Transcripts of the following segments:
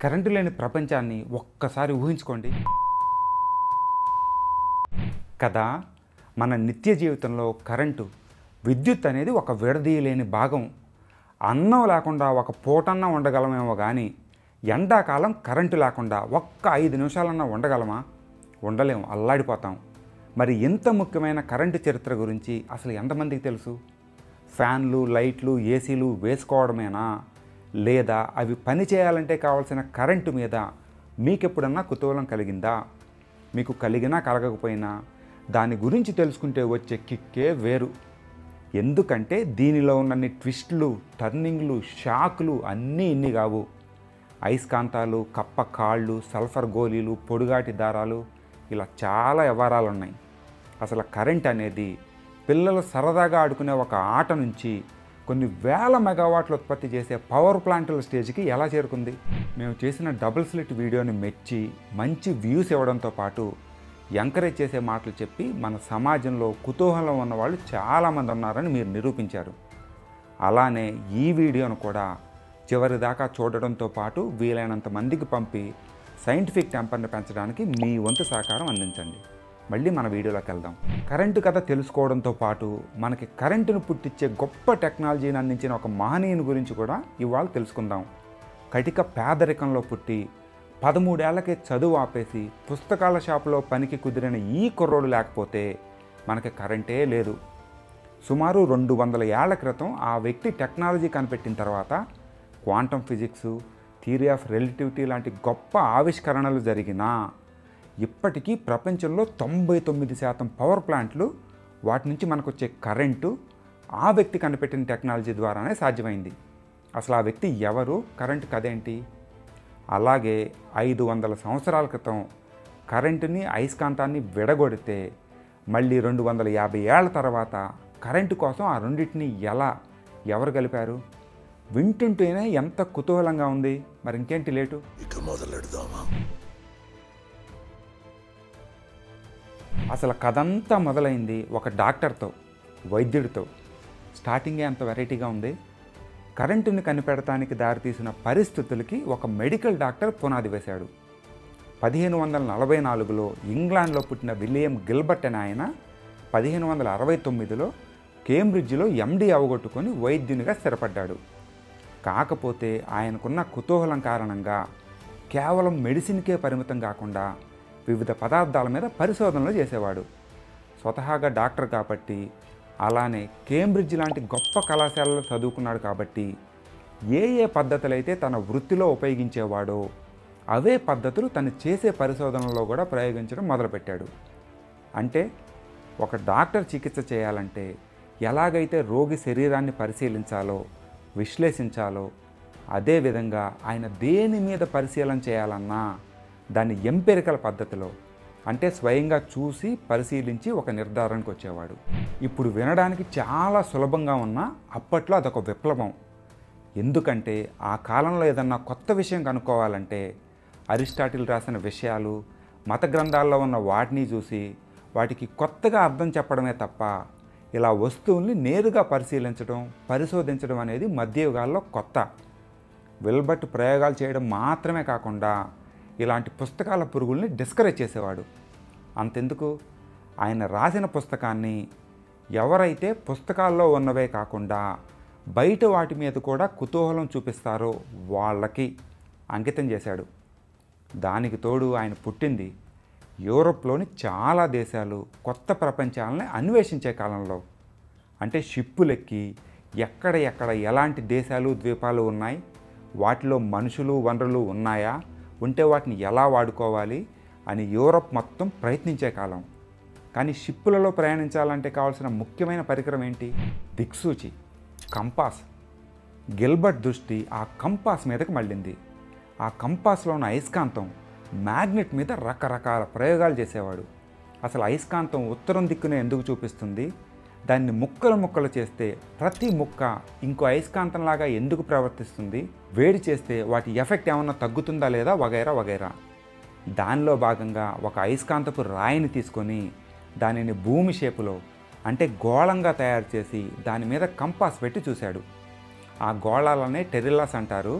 Current లేని ప్రపంచాన్ని ఒక్కసారి ఊహించుకోండి కదా. మన నిత్య జీవితంలో కరెంటు, విద్యుత్ అనేది ఒక విడదీయలేని భాగం. అన్నం లేకుండా ఒక పూటన్నా ఉండగలమేమో కానీ ఎండాకాలం కరెంటు లేకుండా ఒక్క 5 నిమిషాలన్నా ఉండగలమా? ఉండలేము, అల్లాడిపోతాం. మరి ఇంత ముఖ్యమైన కరెంటు చరిత్ర గురించి అసలు ఎంతమందికి తెలుసు? ఫ్యాన్లు, లైట్లు, ఏసీలు వేసుకోవడమేనా, లేదా అవి పని చేయాలంటే కావాల్సిన కరెంటు మీద మీకెప్పుడన్నా కుతూహలం కలిగిందా? మీకు కలిగినా కలగకపోయినా దాని గురించి తెలుసుకుంటే వచ్చే కిక్కే వేరు. ఎందుకంటే దీనిలో ఉన్నన్ని ట్విస్టులు, టర్నింగ్లు, షాకులు అన్నీ ఇన్ని కావు. అయస్కాంతాలు, కప్ప కాళ్ళు, సల్ఫర్ గోళీలు, పొడుగాటి దారాలు, ఇలా చాలా వ్యవహారాలు ఉన్నాయి. అసలు కరెంట్ అనేది పిల్లలు సరదాగా ఆడుకునే ఒక ఆట నుంచి కొన్ని వేల మెగావాట్లు ఉత్పత్తి చేసే పవర్ ప్లాంట్ల స్టేజ్కి ఎలా చేరుకుంది? మేము చేసిన డబుల్ స్లిట్ వీడియోని మెచ్చి మంచి వ్యూస్ ఇవ్వడంతో పాటు ఎంకరేజ్ చేసే మాటలు చెప్పి మన సమాజంలో కుతూహలం ఉన్నవాళ్ళు చాలామంది ఉన్నారని మీరు నిరూపించారు. అలానే ఈ వీడియోను కూడా చివరి దాకా చూడడంతో పాటు వీలైనంత మందికి పంపి సైంటిఫిక్ టెంపర్ని పెంచడానికి మీ వంతు సహకారం అందించండి. మళ్ళీ మన వీడియోలోకి వెళ్దాం. కరెంటు కథ తెలుసుకోవడంతో పాటు మనకి కరెంటును పుట్టించే గొప్ప టెక్నాలజీని అందించిన ఒక మహనీయుని గురించి కూడా ఇవాళ తెలుసుకుందాం. కటిక పేదరికంలో పుట్టి 13 ఏళ్లకే చదువు ఆపేసి పుస్తకాల షాపులో పనికి కుదిరిన ఈ కుర్రోడు లేకపోతే మనకి కరెంటే లేదు. సుమారు 200 ఏళ్ల క్రితం ఆ వ్యక్తి టెక్నాలజీ కనిపెట్టిన తర్వాత quantum physics, theory of relativity లాంటి గొప్ప ఆవిష్కరణలు జరిగినా ఇప్పటికీ ప్రపంచంలో 99% పవర్ ప్లాంట్లు, వాటి నుంచి మనకు వచ్చే కరెంటు ఆ వ్యక్తి కనిపెట్టిన టెక్నాలజీ ద్వారానే సాధ్యమైంది. అసలు ఆ వ్యక్తి ఎవరు? కరెంటు కథేంటి? అలాగే 500 సంవత్సరాల క్రితం కరెంటుని, అయస్కాంతాన్ని విడగొడితే మళ్ళీ 250 ఏళ్ల తర్వాత కరెంటు కోసం ఆ రెండింటిని ఎవరు కలిపారు? వింటుంటేనే ఎంత కుతూహలంగా ఉంది. మరి ఇంకేంటి లేటు, ఇక మొదలెడదామా? అసలు కథంతా మొదలైంది ఒక డాక్టర్తో, వైద్యుడితో. స్టార్టింగే అంత వెరైటీగా ఉంది. కరెంటుని కనిపెడటానికి దారితీసిన పరిస్థితులకి ఒక మెడికల్ డాక్టర్ పునాది వేశాడు. 1544లో ఇంగ్లాండ్లో పుట్టిన విలియం గిల్బర్ట్ అనే ఆయన 1569లో కేంబ్రిడ్జ్లో ఎండి అవగొట్టుకొని వైద్యునిగా స్థిరపడ్డాడు. కాకపోతే ఆయనకున్న కుతూహలం కారణంగా కేవలం మెడిసిన్కే పరిమితం కాకుండా వివిధ పదార్థాల మీద పరిశోధనలు చేసేవాడు. స్వతహాగా డాక్టర్ కాబట్టి, అలానే కేంబ్రిడ్జ్ లాంటి గొప్ప కళాశాలలో చదువుకున్నాడు కాబట్టి ఏ పద్ధతులైతే తన వృత్తిలో ఉపయోగించేవాడో అవే పద్ధతులు తను చేసే పరిశోధనలో కూడా ప్రయోగించడం మొదలుపెట్టాడు. అంటే ఒక డాక్టర్ చికిత్స చేయాలంటే ఎలాగైతే రోగి శరీరాన్ని పరిశీలించాలో, విశ్లేషించాలో, అదేవిధంగా ఆయన దేని మీద పరిశీలన చేయాలన్నా దాన్ని ఎంపెరికల్ పద్ధతిలో, అంటే స్వయంగా చూసి పరిశీలించి ఒక నిర్ధారణకు వచ్చేవాడు. ఇప్పుడు వినడానికి చాలా సులభంగా ఉన్నా అప్పట్లో అదొక విప్లవం. ఎందుకంటే ఆ కాలంలో ఏదన్నా కొత్త విషయం కనుక్కోవాలంటే అరిస్టాటిల్ రాసిన విషయాలు, మత గ్రంథాల్లో ఉన్న వాటిని చూసి వాటికి కొత్తగా అర్థం చెప్పడమే తప్ప ఇలా వస్తువుల్ని నేరుగా పరిశీలించడం, పరిశోధించడం అనేది మధ్యయుగాల్లో కొత్త. విల్బర్ట్ ప్రయోగాలు చేయడం మాత్రమే కాకుండా ఇలాంటి పుస్తకాల పురుగుల్ని డిస్కరేజ్ చేసేవాడు. అంతెందుకు, ఆయన రాసిన పుస్తకాన్ని ఎవరైతే పుస్తకాల్లో ఉన్నవే కాకుండా బయట వాటి మీద కూడా కుతూహలం చూపిస్తారో వాళ్ళకి అంకితం చేశాడు. దానికి తోడు ఆయన పుట్టింది యూరోప్లోని చాలా దేశాలు కొత్త ప్రపంచాలని అన్వేషించే కాలంలో. అంటే షిప్పులెక్కి ఎక్కడ ఎలాంటి దేశాలు, ద్వీపాలు ఉన్నాయి, వాటిలో మనుషులు, వనరులు ఉన్నాయా, ఉంటే వాటిని ఎలా వాడుకోవాలి అని యూరోప్ మొత్తం ప్రయత్నించే కాలం. కానీ షిప్పులలో ప్రయాణించాలంటే కావాల్సిన ముఖ్యమైన పరికరం ఏంటి? దిక్సూచి, కంపాస్. గిల్బర్ట్ దృష్టి ఆ కంపాస్ మీదకి మళ్ళింది. ఆ కంపాస్లో ఉన్న అయస్కాంతం, మ్యాగ్నెట్ మీద రకరకాల ప్రయోగాలు చేసేవాడు. అసలు అయస్కాంతం ఉత్తరం దిక్కునే ఎందుకు చూపిస్తుంది, దాన్ని ముక్కలు చేస్తే ప్రతి ముక్క ఇంకో అయస్కాంతంలాగా ఎందుకు ప్రవర్తిస్తుంది, వేడి చేస్తే వాటి ఎఫెక్ట్ ఏమన్నా తగ్గుతుందా లేదా, వగైరా. దానిలో భాగంగా ఒక అయస్కాంతపు రాయిని తీసుకొని దానిని భూమి షేపులో, అంటే గోళంగా తయారు చేసి దాని మీద కంపాస్ పెట్టి చూశాడు. ఆ గోళాలనే టెరిల్లాస్ అంటారు.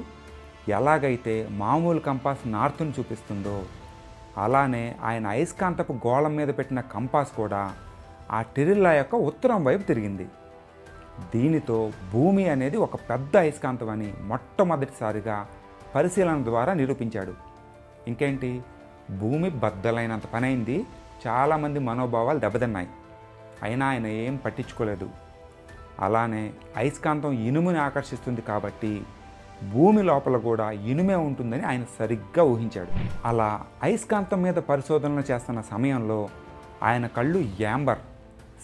ఎలాగైతే మామూలు కంపాస్ నార్త్ను చూపిస్తుందో అలానే ఆయన అయస్కాంతపు గోళం మీద పెట్టిన కంపాస్ కూడా ఆ టెరిల్లా యొక్క ఉత్తరం వైపు తిరిగింది. దీనితో భూమి అనేది ఒక పెద్ద అయస్కాంతం అని మొట్టమొదటిసారిగా పరిశీలన ద్వారా నిరూపించాడు. ఇంకేంటి, భూమి బద్దలైనంత పని అయింది, చాలామంది మనోభావాలు దెబ్బతిన్నాయి. అయినా ఆయన ఏం పట్టించుకోలేదు. అలానే అయస్కాంతం ఇనుముని ఆకర్షిస్తుంది కాబట్టి భూమి లోపల కూడా ఇనుమే ఉంటుందని ఆయన సరిగ్గా ఊహించాడు. అలా అయస్కాంతం మీద పరిశోధనలు చేస్తున్న సమయంలో ఆయన కళ్ళు యాంబర్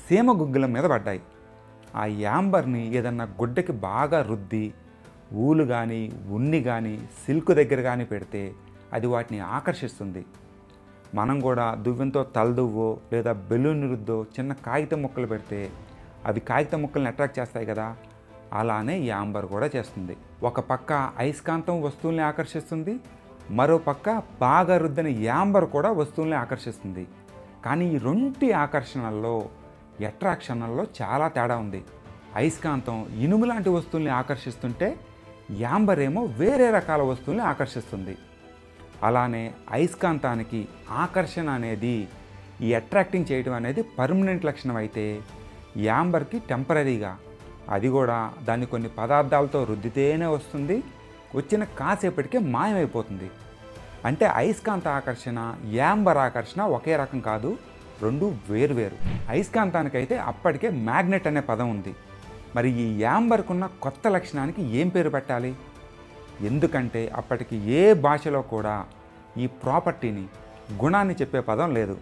సీమ గుగ్గుల మీద పడ్డాయి. ఆ యాంబర్ని ఏదన్నా గుడ్డకి బాగా రుద్ది ఊలు కానీ ఉన్ని కానీ సిల్క్ దగ్గర కానీ పెడితే అది వాటిని ఆకర్షిస్తుంది. మనం కూడా దువ్వెంతో తలదువ్వో లేదా బెలూన్ రుద్దో చిన్న కాగితం ముక్కలు పెడితే అవి కాగితం ముక్కల్ని అట్రాక్ట్ చేస్తాయి కదా, అలానే యాంబర్ కూడా చేస్తుంది. ఒక పక్క అయస్కాంతం వస్తువుల్ని ఆకర్షిస్తుంది, మరో పక్క బాగా రుద్దని యాంబర్ కూడా వస్తువుల్ని ఆకర్షిస్తుంది. కానీ ఈ రెండు ఆకర్షణల్లో అట్రాక్షన్లలో చాలా తేడా ఉంది. అయస్కాంతం ఇనుము లాంటి వస్తువుల్ని ఆకర్షిస్తుంటే యాంబర్ ఏమో వేరే రకాల వస్తువుల్ని ఆకర్షిస్తుంది. అలానే అయస్కాంతానికి ఆకర్షణ అనేది ఈ అట్రాక్టింగ్ చేయడం అనేది పర్మనెంట్ లక్షణం అయితే యాంబర్కి టెంపరీగా, అది కూడా దాన్ని కొన్ని పదార్థాలతో రుద్దితేనే వస్తుంది, వచ్చిన కాసేపటికే మాయమైపోతుంది. అంటే అయస్కాంత ఆకర్షణ యాంబర్ ఆకర్షణ ఒకే రకం కాదు, రెండు వేరువేరు. అయస్కాంతానికైతే అప్పటికే మ్యాగ్నెట్ అనే పదం ఉంది. మరి ఈ యాంబర్కున్న కొత్త లక్షణానికి ఏం పేరు పెట్టాలి? ఎందుకంటే అప్పటికి ఏ భాషలో కూడా ఈ ప్రాపర్టీని గుణాన్ని చెప్పే పదం లేదు.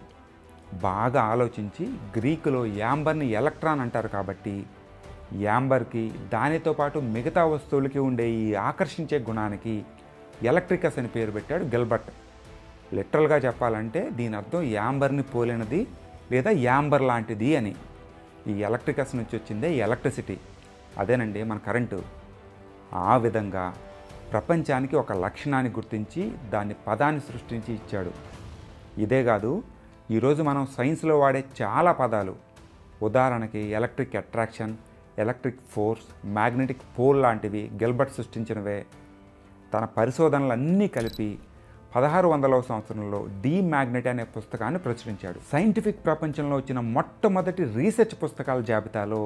బాగా ఆలోచించి గ్రీకులో యాంబర్ని ఎలక్ట్రాన్ అంటారు కాబట్టి యాంబర్కి దానితో పాటు మిగతా వస్తువులకి ఉండే ఈ ఆకర్షించే గుణానికి ఎలక్ట్రికస్ అని పేరు పెట్టాడు గిల్బర్ట్. లిటరల్గా చెప్పాలంటే దీని అర్థం యాంబర్ని పోలినది లేదా యాంబర్ లాంటిది అని. ఈ ఎలక్ట్రికస్ నుంచి వచ్చిందే ఎలక్ట్రిసిటీ, అదేనండి మన కరెంటు. ఆ విధంగా ప్రపంచానికి ఒక లక్షణాన్ని గుర్తించి దాన్ని పదాన్ని సృష్టించి ఇచ్చాడు. ఇదే కాదు, ఈరోజు మనం సైన్స్లో వాడే చాలా పదాలు, ఉదాహరణకి electric attraction, electric force, magnetic pole లాంటివి గిల్బర్ట్ సృష్టించినవే. తన పరిశోధనలన్నీ కలిపి 1600వ సంవత్సరంలో డి మ్యాగ్నెట్ అనే పుస్తకాన్ని ప్రచురించాడు. సైంటిఫిక్ ప్రపంచంలో వచ్చిన మొట్టమొదటి రీసెర్చ్ పుస్తకాల జాబితాలో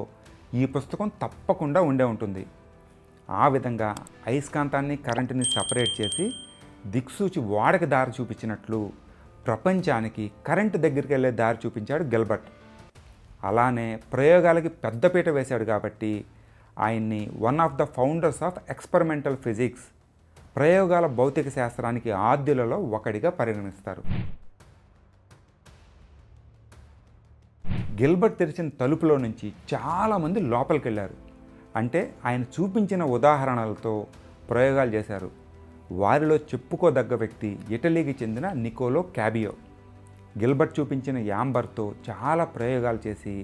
ఈ పుస్తకం తప్పకుండా ఉండే ఉంటుంది. ఆ విధంగా అయస్కాంతాన్ని కరెంటుని సపరేట్ చేసి దిక్సూచి వాడకి దారి చూపించినట్లు ప్రపంచానికి కరెంటు దగ్గరికి వెళ్ళే దారి చూపించాడు గిల్బర్ట్. అలానే ప్రయోగాలకి పెద్దపీట వేశాడు కాబట్టి ఆయన్ని one of the founders of experimental physics, ప్రయోగాల భౌతిక శాస్త్రానికి ఆద్యులలో ఒకడిగా పరిగణిస్తారు. గిల్బర్ట్ తెరిచిన తలుపులో నుంచి చాలామంది లోపలికి వెళ్ళారు. అంటే ఆయన చూపించిన ఉదాహరణలతో ప్రయోగాలు చేశారు. వారిలో చెప్పుకోదగ్గ వ్యక్తి ఇటలీకి చెందిన నికోలో క్యాబియో. గిల్బర్ట్ చూపించిన యాంబర్తో చాలా ప్రయోగాలు చేసి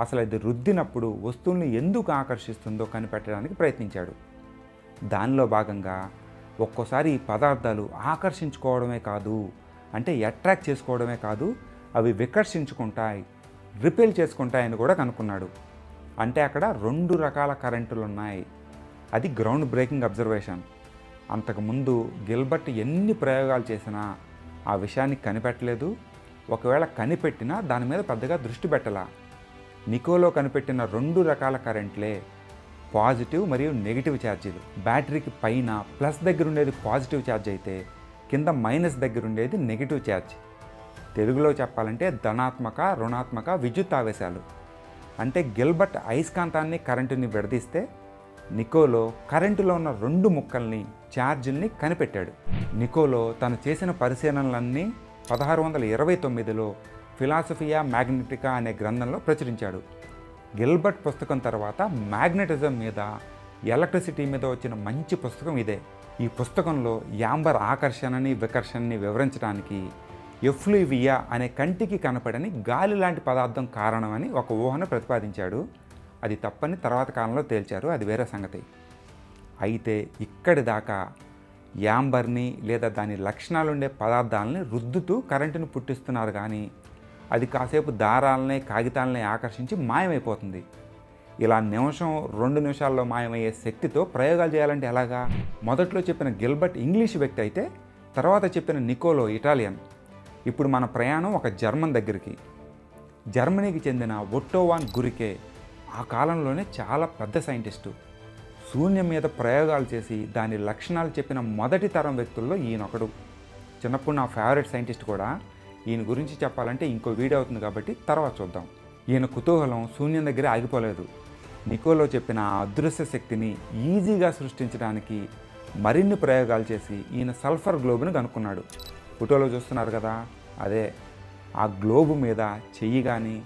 అసలు అది రుద్దినప్పుడు వస్తువుల్ని ఎందుకు ఆకర్షిస్తుందో కనిపెట్టడానికి ప్రయత్నించాడు. దానిలో భాగంగా ఒక్కోసారి ఈ పదార్థాలు ఆకర్షించుకోవడమే కాదు, అంటే అట్రాక్ట్ చేసుకోవడమే కాదు, అవి వికర్షించుకుంటాయి, రిపెల్ చేసుకుంటాయని కూడా కనుక్కున్నాడు. అంటే అక్కడ రెండు రకాల కరెంటులు ఉన్నాయి. అది గ్రౌండ్ బ్రేకింగ్ అబ్జర్వేషన్. అంతకుముందు గిల్బర్ట్ ఎన్ని ప్రయోగాలు చేసినా ఆ విషయాన్ని కనిపెట్టలేదు. ఒకవేళ కనిపెట్టినా దాని మీద పెద్దగా దృష్టి పెట్టలా. నికోలో కనిపెట్టిన రెండు రకాల కరెంట్లే పాజిటివ్ మరియు నెగిటివ్ ఛార్జీలు. బ్యాటరీకి పైన ప్లస్ దగ్గర ఉండేది పాజిటివ్ ఛార్జ్ అయితే కింద మైనస్ దగ్గర ఉండేది నెగిటివ్ ఛార్జ్. తెలుగులో చెప్పాలంటే ధనాత్మక రుణాత్మక విద్యుత్ ఆవేశాలు. అంటే గిల్బర్ట్ అయస్కాంతాన్ని కరెంటుని విడదీస్తే నికోలో కరెంటులో ఉన్న రెండు ముక్కల్ని ఛార్జీల్ని కనిపెట్టాడు. నికోలో తను చేసిన పరిశీలనలన్నీ 1629లో ఫిలాసఫియా మ్యాగ్నెటికా అనే గ్రంథంలో ప్రచురించాడు. గిల్బర్ట్ పుస్తకం తర్వాత మ్యాగ్నెటిజం మీద, ఎలక్ట్రిసిటీ మీద వచ్చిన మంచి పుస్తకం ఇదే. ఈ పుస్తకంలో యాంబర్ ఆకర్షణని వికర్షణని వివరించడానికి ఎఫ్లూవియా అనే కంటికి కనపడని గాలి లాంటి పదార్థం కారణమని ఒక ఊహను ప్రతిపాదించాడు. అది తప్పని తర్వాత కాలంలో తేల్చారు, అది వేరే సంగతి. అయితే ఇక్కడి దాకా యాంబర్ని లేదా దాని లక్షణాలుండే పదార్థాలని రుద్దుతూ కరెంటును పుట్టిస్తున్నారు, కానీ అది కాసేపు దారాలనే కాగితాలనే ఆకర్షించి మాయమైపోతుంది. ఇలా నిమిషం 2 నిమిషాల్లో మాయమయ్యే శక్తితో ప్రయోగాలు చేయాలంటే ఎలాగా? మొదట్లో చెప్పిన గిల్బర్ట్ ఇంగ్లీష్ వ్యక్తి అయితే తర్వాత చెప్పిన నికోలో ఇటాలియన్. ఇప్పుడు మన ప్రయాణం ఒక జర్మన్ దగ్గరికి. జర్మనీకి చెందిన ఒట్టో వాన్ గురికే ఆ కాలంలోనే చాలా పెద్ద సైంటిస్టు. శూన్యం మీద ప్రయోగాలు చేసి దాని లక్షణాలు చెప్పిన మొదటి తరం వ్యక్తుల్లో ఈయనొకడు. చిన్నప్పుడు నా ఫేవరెట్ సైంటిస్ట్ కూడా. ఈయన గురించి చెప్పాలంటే ఇంకో వీడియో అవుతుంది కాబట్టి తర్వాత చూద్దాం. ఈయన కుతూహలం శూన్యం దగ్గరే ఆగిపోలేదు. నికోలో చెప్పిన ఆ అదృశ్య శక్తిని ఈజీగా సృష్టించడానికి మరిన్ని ప్రయోగాలు చేసి ఈయన సల్ఫర్ గ్లోబ్ని కనుక్కున్నాడు. ఫోటోలో చూస్తున్నారు కదా, అదే. ఆ గ్లోబు మీద చెయ్యి కానీ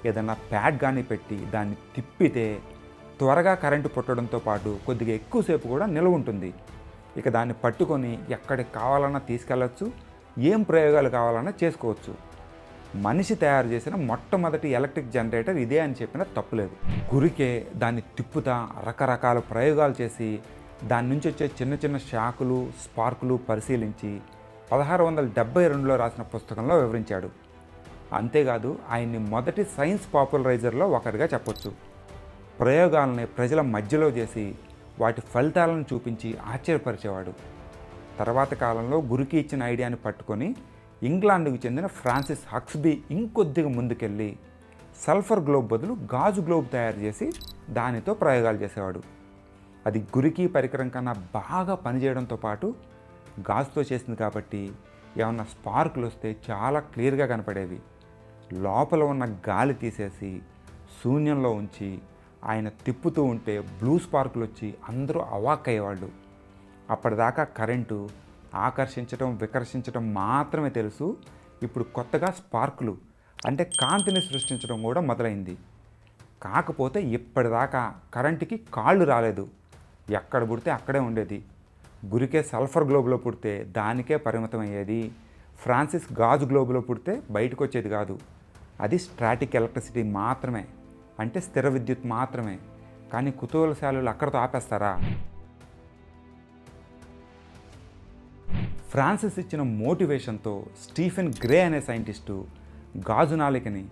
ఏదన్నా ప్యాడ్ కానీ పెట్టి దాన్ని తిప్పితే త్వరగా కరెంటు పుట్టడంతో పాటు కొద్దిగా ఎక్కువసేపు కూడా నిల్వ ఉంటుంది. ఇక దాన్ని పట్టుకొని ఎక్కడికి కావాలన్నా తీసుకెళ్ళచ్చు, ఏం ప్రయోగాలు కావాలన్నా చేసుకోవచ్చు. మనిషి తయారు చేసిన మొట్టమొదటి ఎలక్ట్రిక్ జనరేటర్ ఇదే అని చెప్పినా తప్పులేదు. గురికే దాన్ని తిప్పుతా రకరకాల ప్రయోగాలు చేసి దాని నుంచి వచ్చే చిన్న చిన్న షాకులు, స్పార్కులు పరిశీలించి 1672లో రాసిన పుస్తకంలో వివరించాడు. అంతేకాదు ఆయన్ని మొదటి సైన్స్ పాపులరైజర్లో ఒకరిగా చెప్పొచ్చు. ప్రయోగాలని ప్రజల మధ్యలో చేసి వాటి ఫలితాలను చూపించి ఆశ్చర్యపరిచేవాడు. తర్వాత కాలంలో గురికి ఇచ్చిన ఐడియాని పట్టుకొని ఇంగ్లాండ్కు చెందిన ఫ్రాన్సిస్ హక్స్బీ ఇంకొద్దిగా ముందుకెళ్ళి సల్ఫర్ గ్లోబ్ బదులు గాజు గ్లోబ్ తయారు చేసి దానితో ప్రయోగాలు చేసేవాడు. అది గురికి పరికరం కన్నా బాగా పనిచేయడంతో పాటు గాజుతో చేసింది కాబట్టి ఏమన్నా స్పార్కులు వస్తే చాలా క్లియర్గా కనపడేవి. లోపల ఉన్న గాలి తీసేసి శూన్యంలో ఉంచి ఆయన తిప్పుతూ ఉంటే బ్లూ స్పార్కులు వచ్చి అందరూ అవాక్కయ్యేవాళ్ళు. అప్పటిదాకా కరెంటు ఆకర్షించడం వికర్షించడం మాత్రమే తెలుసు. ఇప్పుడు కొత్తగా స్పార్కులు అంటే కాంతిని సృష్టించడం కూడా మొదలైంది. కాకపోతే ఇప్పటిదాకా కరెంటుకి కాళ్ళు రాలేదు. ఎక్కడ పుడితే అక్కడే ఉండేది. గురికే సల్ఫర్ గ్లోబ్లో పుడితే దానికే పరిమితం అయ్యేది. ఫ్రాన్సిస్ గాజు గ్లోబ్లో పుడితే బయటకు వచ్చేది కాదు. అది స్టాటిక్ ఎలక్ట్రిసిటీ మాత్రమే, అంటే స్థిర విద్యుత్ మాత్రమే. కానీ కుతూహలశాలులు అక్కడితో ఆపేస్తారా? ఫ్రాన్సిస్ ఇచ్చిన మోటివేషన్తో స్టీఫెన్ గ్రే అనే సైంటిస్టు గాజు నాళికని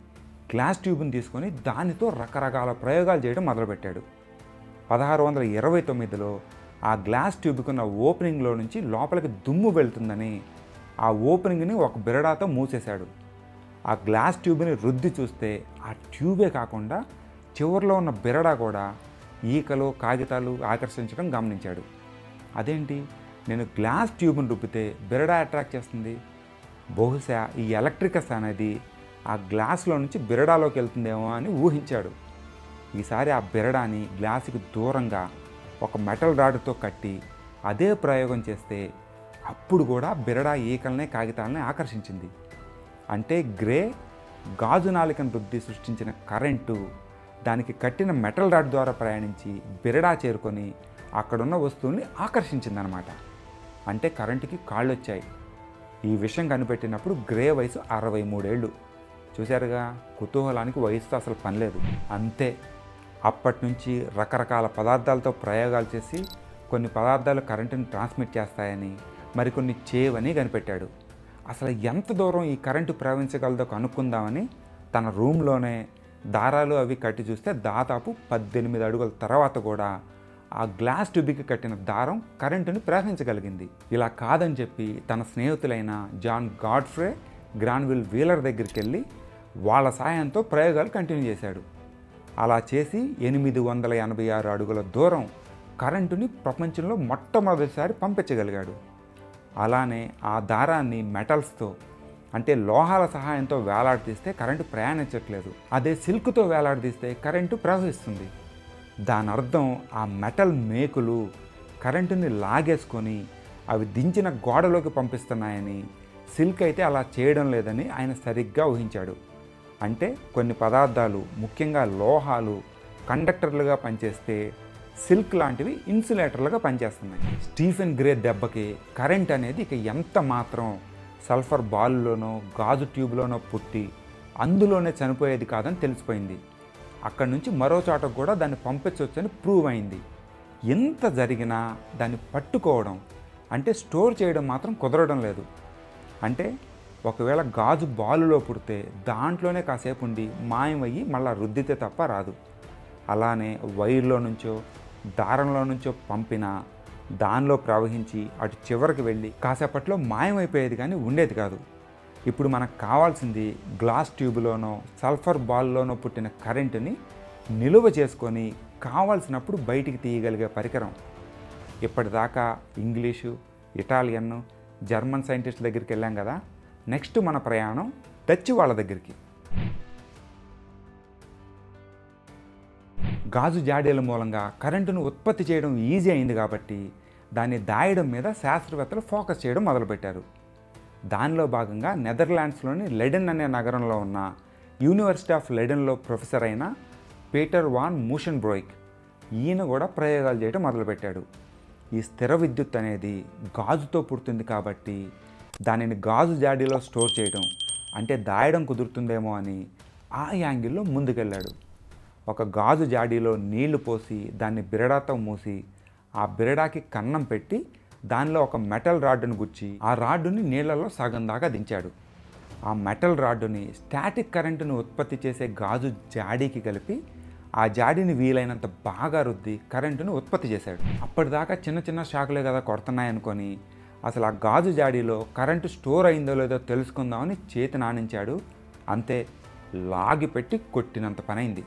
గ్లాస్ ట్యూబ్ని తీసుకొని దానితో రకరకాల ప్రయోగాలు చేయడం మొదలుపెట్టాడు. 1629లో ఆ గ్లాస్ ట్యూబ్కున్న ఓపెనింగ్లో నుంచి లోపలికి దుమ్ము వెళ్తుందని ఆ ఓపెనింగ్ని ఒక బిరడాతో మూసేశాడు. ఆ గ్లాస్ ట్యూబ్ని రుద్ది చూస్తే ఆ ట్యూబే కాకుండా చివరిలో ఉన్న బిరడా కూడా ఈకలు కాగితాలు ఆకర్షించడం గమనించాడు. అదేంటి, నేను గ్లాస్ ట్యూబ్ని రుబ్బితే బిరడా అట్రాక్ట్ చేస్తుంది, బహుశా ఈ ఎలక్ట్రికస్ అనేది ఆ గ్లాస్లో నుంచి బిరడాలోకి వెళ్తుందేమో అని ఊహించాడు. ఈసారి ఆ బిరడాని గ్లాసుకి దూరంగా ఒక మెటల్ రాడ్తో కట్టి అదే ప్రయోగం చేస్తే అప్పుడు కూడా బిరడా ఈకల్నే కాగితాలనే ఆకర్షించింది. అంటే గ్రే గాజు నాళికను రుద్ది సృష్టించిన కరెంటు దానికి కట్టిన మెటల్ రాడ్ ద్వారా ప్రయాణించి బిరడా చేరుకొని అక్కడున్న వస్తువుల్ని ఆకర్షించిందనమాట. అంటే కరెంటుకి కాళ్ళు వచ్చాయి. ఈ విషయం కనిపెట్టినప్పుడు గ్రే వయసు 63 ఏళ్ళు. చూశారుగా, కుతూహలానికి వయసుతో అసలు పనిలేదు. అంతే. అప్పటి నుంచి రకరకాల పదార్థాలతో ప్రయోగాలు చేసి కొన్ని పదార్థాలు కరెంటుని ట్రాన్స్మిట్ చేస్తాయని, మరికొన్ని చేయవని కనిపెట్టాడు. అసలు ఎంత దూరం ఈ కరెంటు ప్రవహించగలదో కనుక్కుందామని తన రూమ్లోనే దారాలు అవి కట్టి చూస్తే దాదాపు 18 అడుగుల తర్వాత కూడా ఆ గ్లాస్ ట్యూబ్కి కట్టిన దారం కరెంటుని ప్రవహించగలిగింది. ఇలా కాదని చెప్పి తన స్నేహితులైన జాన్ గాడ్ఫ్రే, గ్రాన్విల్ వీలర్ దగ్గరికి వెళ్ళి వాళ్ళ సాయంతో ప్రయోగాలు కంటిన్యూ చేశాడు. అలా చేసి 886 అడుగుల దూరం కరెంటుని ప్రపంచంలో మొట్టమొదటిసారి పంపించగలిగాడు. అలానే ఆ దారాన్ని మెటల్స్తో అంటే లోహాల సహాయంతో వేలాడదీస్తే కరెంటు ప్రయాణించట్లేదు. అదే సిల్క్తో వేలాడదీస్తే కరెంటు ప్రవహిస్తుంది. దాని అర్థం ఆ మెటల్ మేకులు కరెంటుని లాగేసుకొని అవి దించిన గోడలోకి పంపిస్తున్నాయని, సిల్క్ అయితే అలా చేయడం లేదని ఆయన సరిగ్గా ఊహించాడు. అంటే కొన్ని పదార్థాలు ముఖ్యంగా లోహాలు కండక్టర్లుగా పనిచేస్తే సిల్క్ లాంటివి ఇన్సులేటర్లుగా పనిచేస్తున్నాయి. స్టీఫెన్ గ్రే దెబ్బకి కరెంట్ అనేది ఇక ఎంత మాత్రం సల్ఫర్ బాల్లోనో గాజు ట్యూబ్లోనో పుట్టి అందులోనే చనిపోయేది కాదని తెలిసిపోయింది. అక్కడి నుంచి మరో చోటకు కూడా దాన్ని పంపించవచ్చని ప్రూవ్ అయింది. ఎంత జరిగినా దాన్ని పట్టుకోవడం అంటే స్టోర్ చేయడం మాత్రం కుదరడం లేదు. అంటే ఒకవేళ గాజు బాలులో పుడితే దాంట్లోనే కాసేపు ఉండి మాయమయ్యి మళ్ళీ రుద్దితే తప్ప రాదు. అలానే వైర్లో నుంచో దారంలో నుంచో పంపిన దానిలో ప్రవహించి అటు చివరికి వెళ్ళి కాసేపట్లో మాయమైపోయేది కానీ ఉండేది కాదు. ఇప్పుడు మనకు కావాల్సింది గ్లాస్ ట్యూబ్లోనో సల్ఫర్ బాల్లోనో పుట్టిన కరెంటుని నిలువ చేసుకొని కావాల్సినప్పుడు బయటికి తీయగలిగే పరికరం. ఇప్పటిదాకా ఇంగ్లీషు, ఇటాలియన్, జర్మన్ సైంటిస్ట్ దగ్గరికి వెళ్ళాం కదా. నెక్స్ట్ మన ప్రయాణం డచ్ వాళ్ళ దగ్గరికి. గాజు జాడీల మూలంగా కరెంటును ఉత్పత్తి చేయడం ఈజీ అయింది కాబట్టి దాన్ని దాయడం మీద శాస్త్రవేత్తలు ఫోకస్ చేయడం మొదలుపెట్టారు. దానిలో భాగంగా నెదర్లాండ్స్లోని లెడెన్ అనే నగరంలో ఉన్న యూనివర్సిటీ ఆఫ్ లెడెన్లో ప్రొఫెసర్ అయిన పీటర్ వాన్ మూషెన్బ్రోయిక్ ఈయన కూడా ప్రయోగాలు చేయడం మొదలుపెట్టాడు. ఈ స్థిర విద్యుత్ అనేది గాజుతో పుడుతుంది కాబట్టి దానిని గాజు జాడీలో స్టోర్ చేయడం అంటే దాయడం కుదురుతుందేమో అని ఆ యాంగిల్లో ముందుకెళ్ళాడు. ఒక గాజు జాడీలో నీళ్లు పోసి దాన్ని బిరడాతో మూసి ఆ బిరడాకి కన్నం పెట్టి దానిలో ఒక మెటల్ రాడ్డును గుచ్చి ఆ రాడ్డుని నీళ్లలో సగం దాకా దించాడు. ఆ మెటల్ రాడ్డుని స్టాటిక్ కరెంటును ఉత్పత్తి చేసే గాజు జాడీకి కలిపి ఆ జాడీని వీలైనంత బాగా రుద్ది కరెంటును ఉత్పత్తి చేశాడు. అప్పటిదాకా చిన్న చిన్న షాకులే కదా కొడుతున్నాయనుకొని అసలు ఆ గాజు జాడీలో కరెంటు స్టోర్ అయిందో లేదో తెలుసుకుందామని చేతి నానించాడు. అంతే, లాగి పెట్టి కొట్టినంత పనైంది.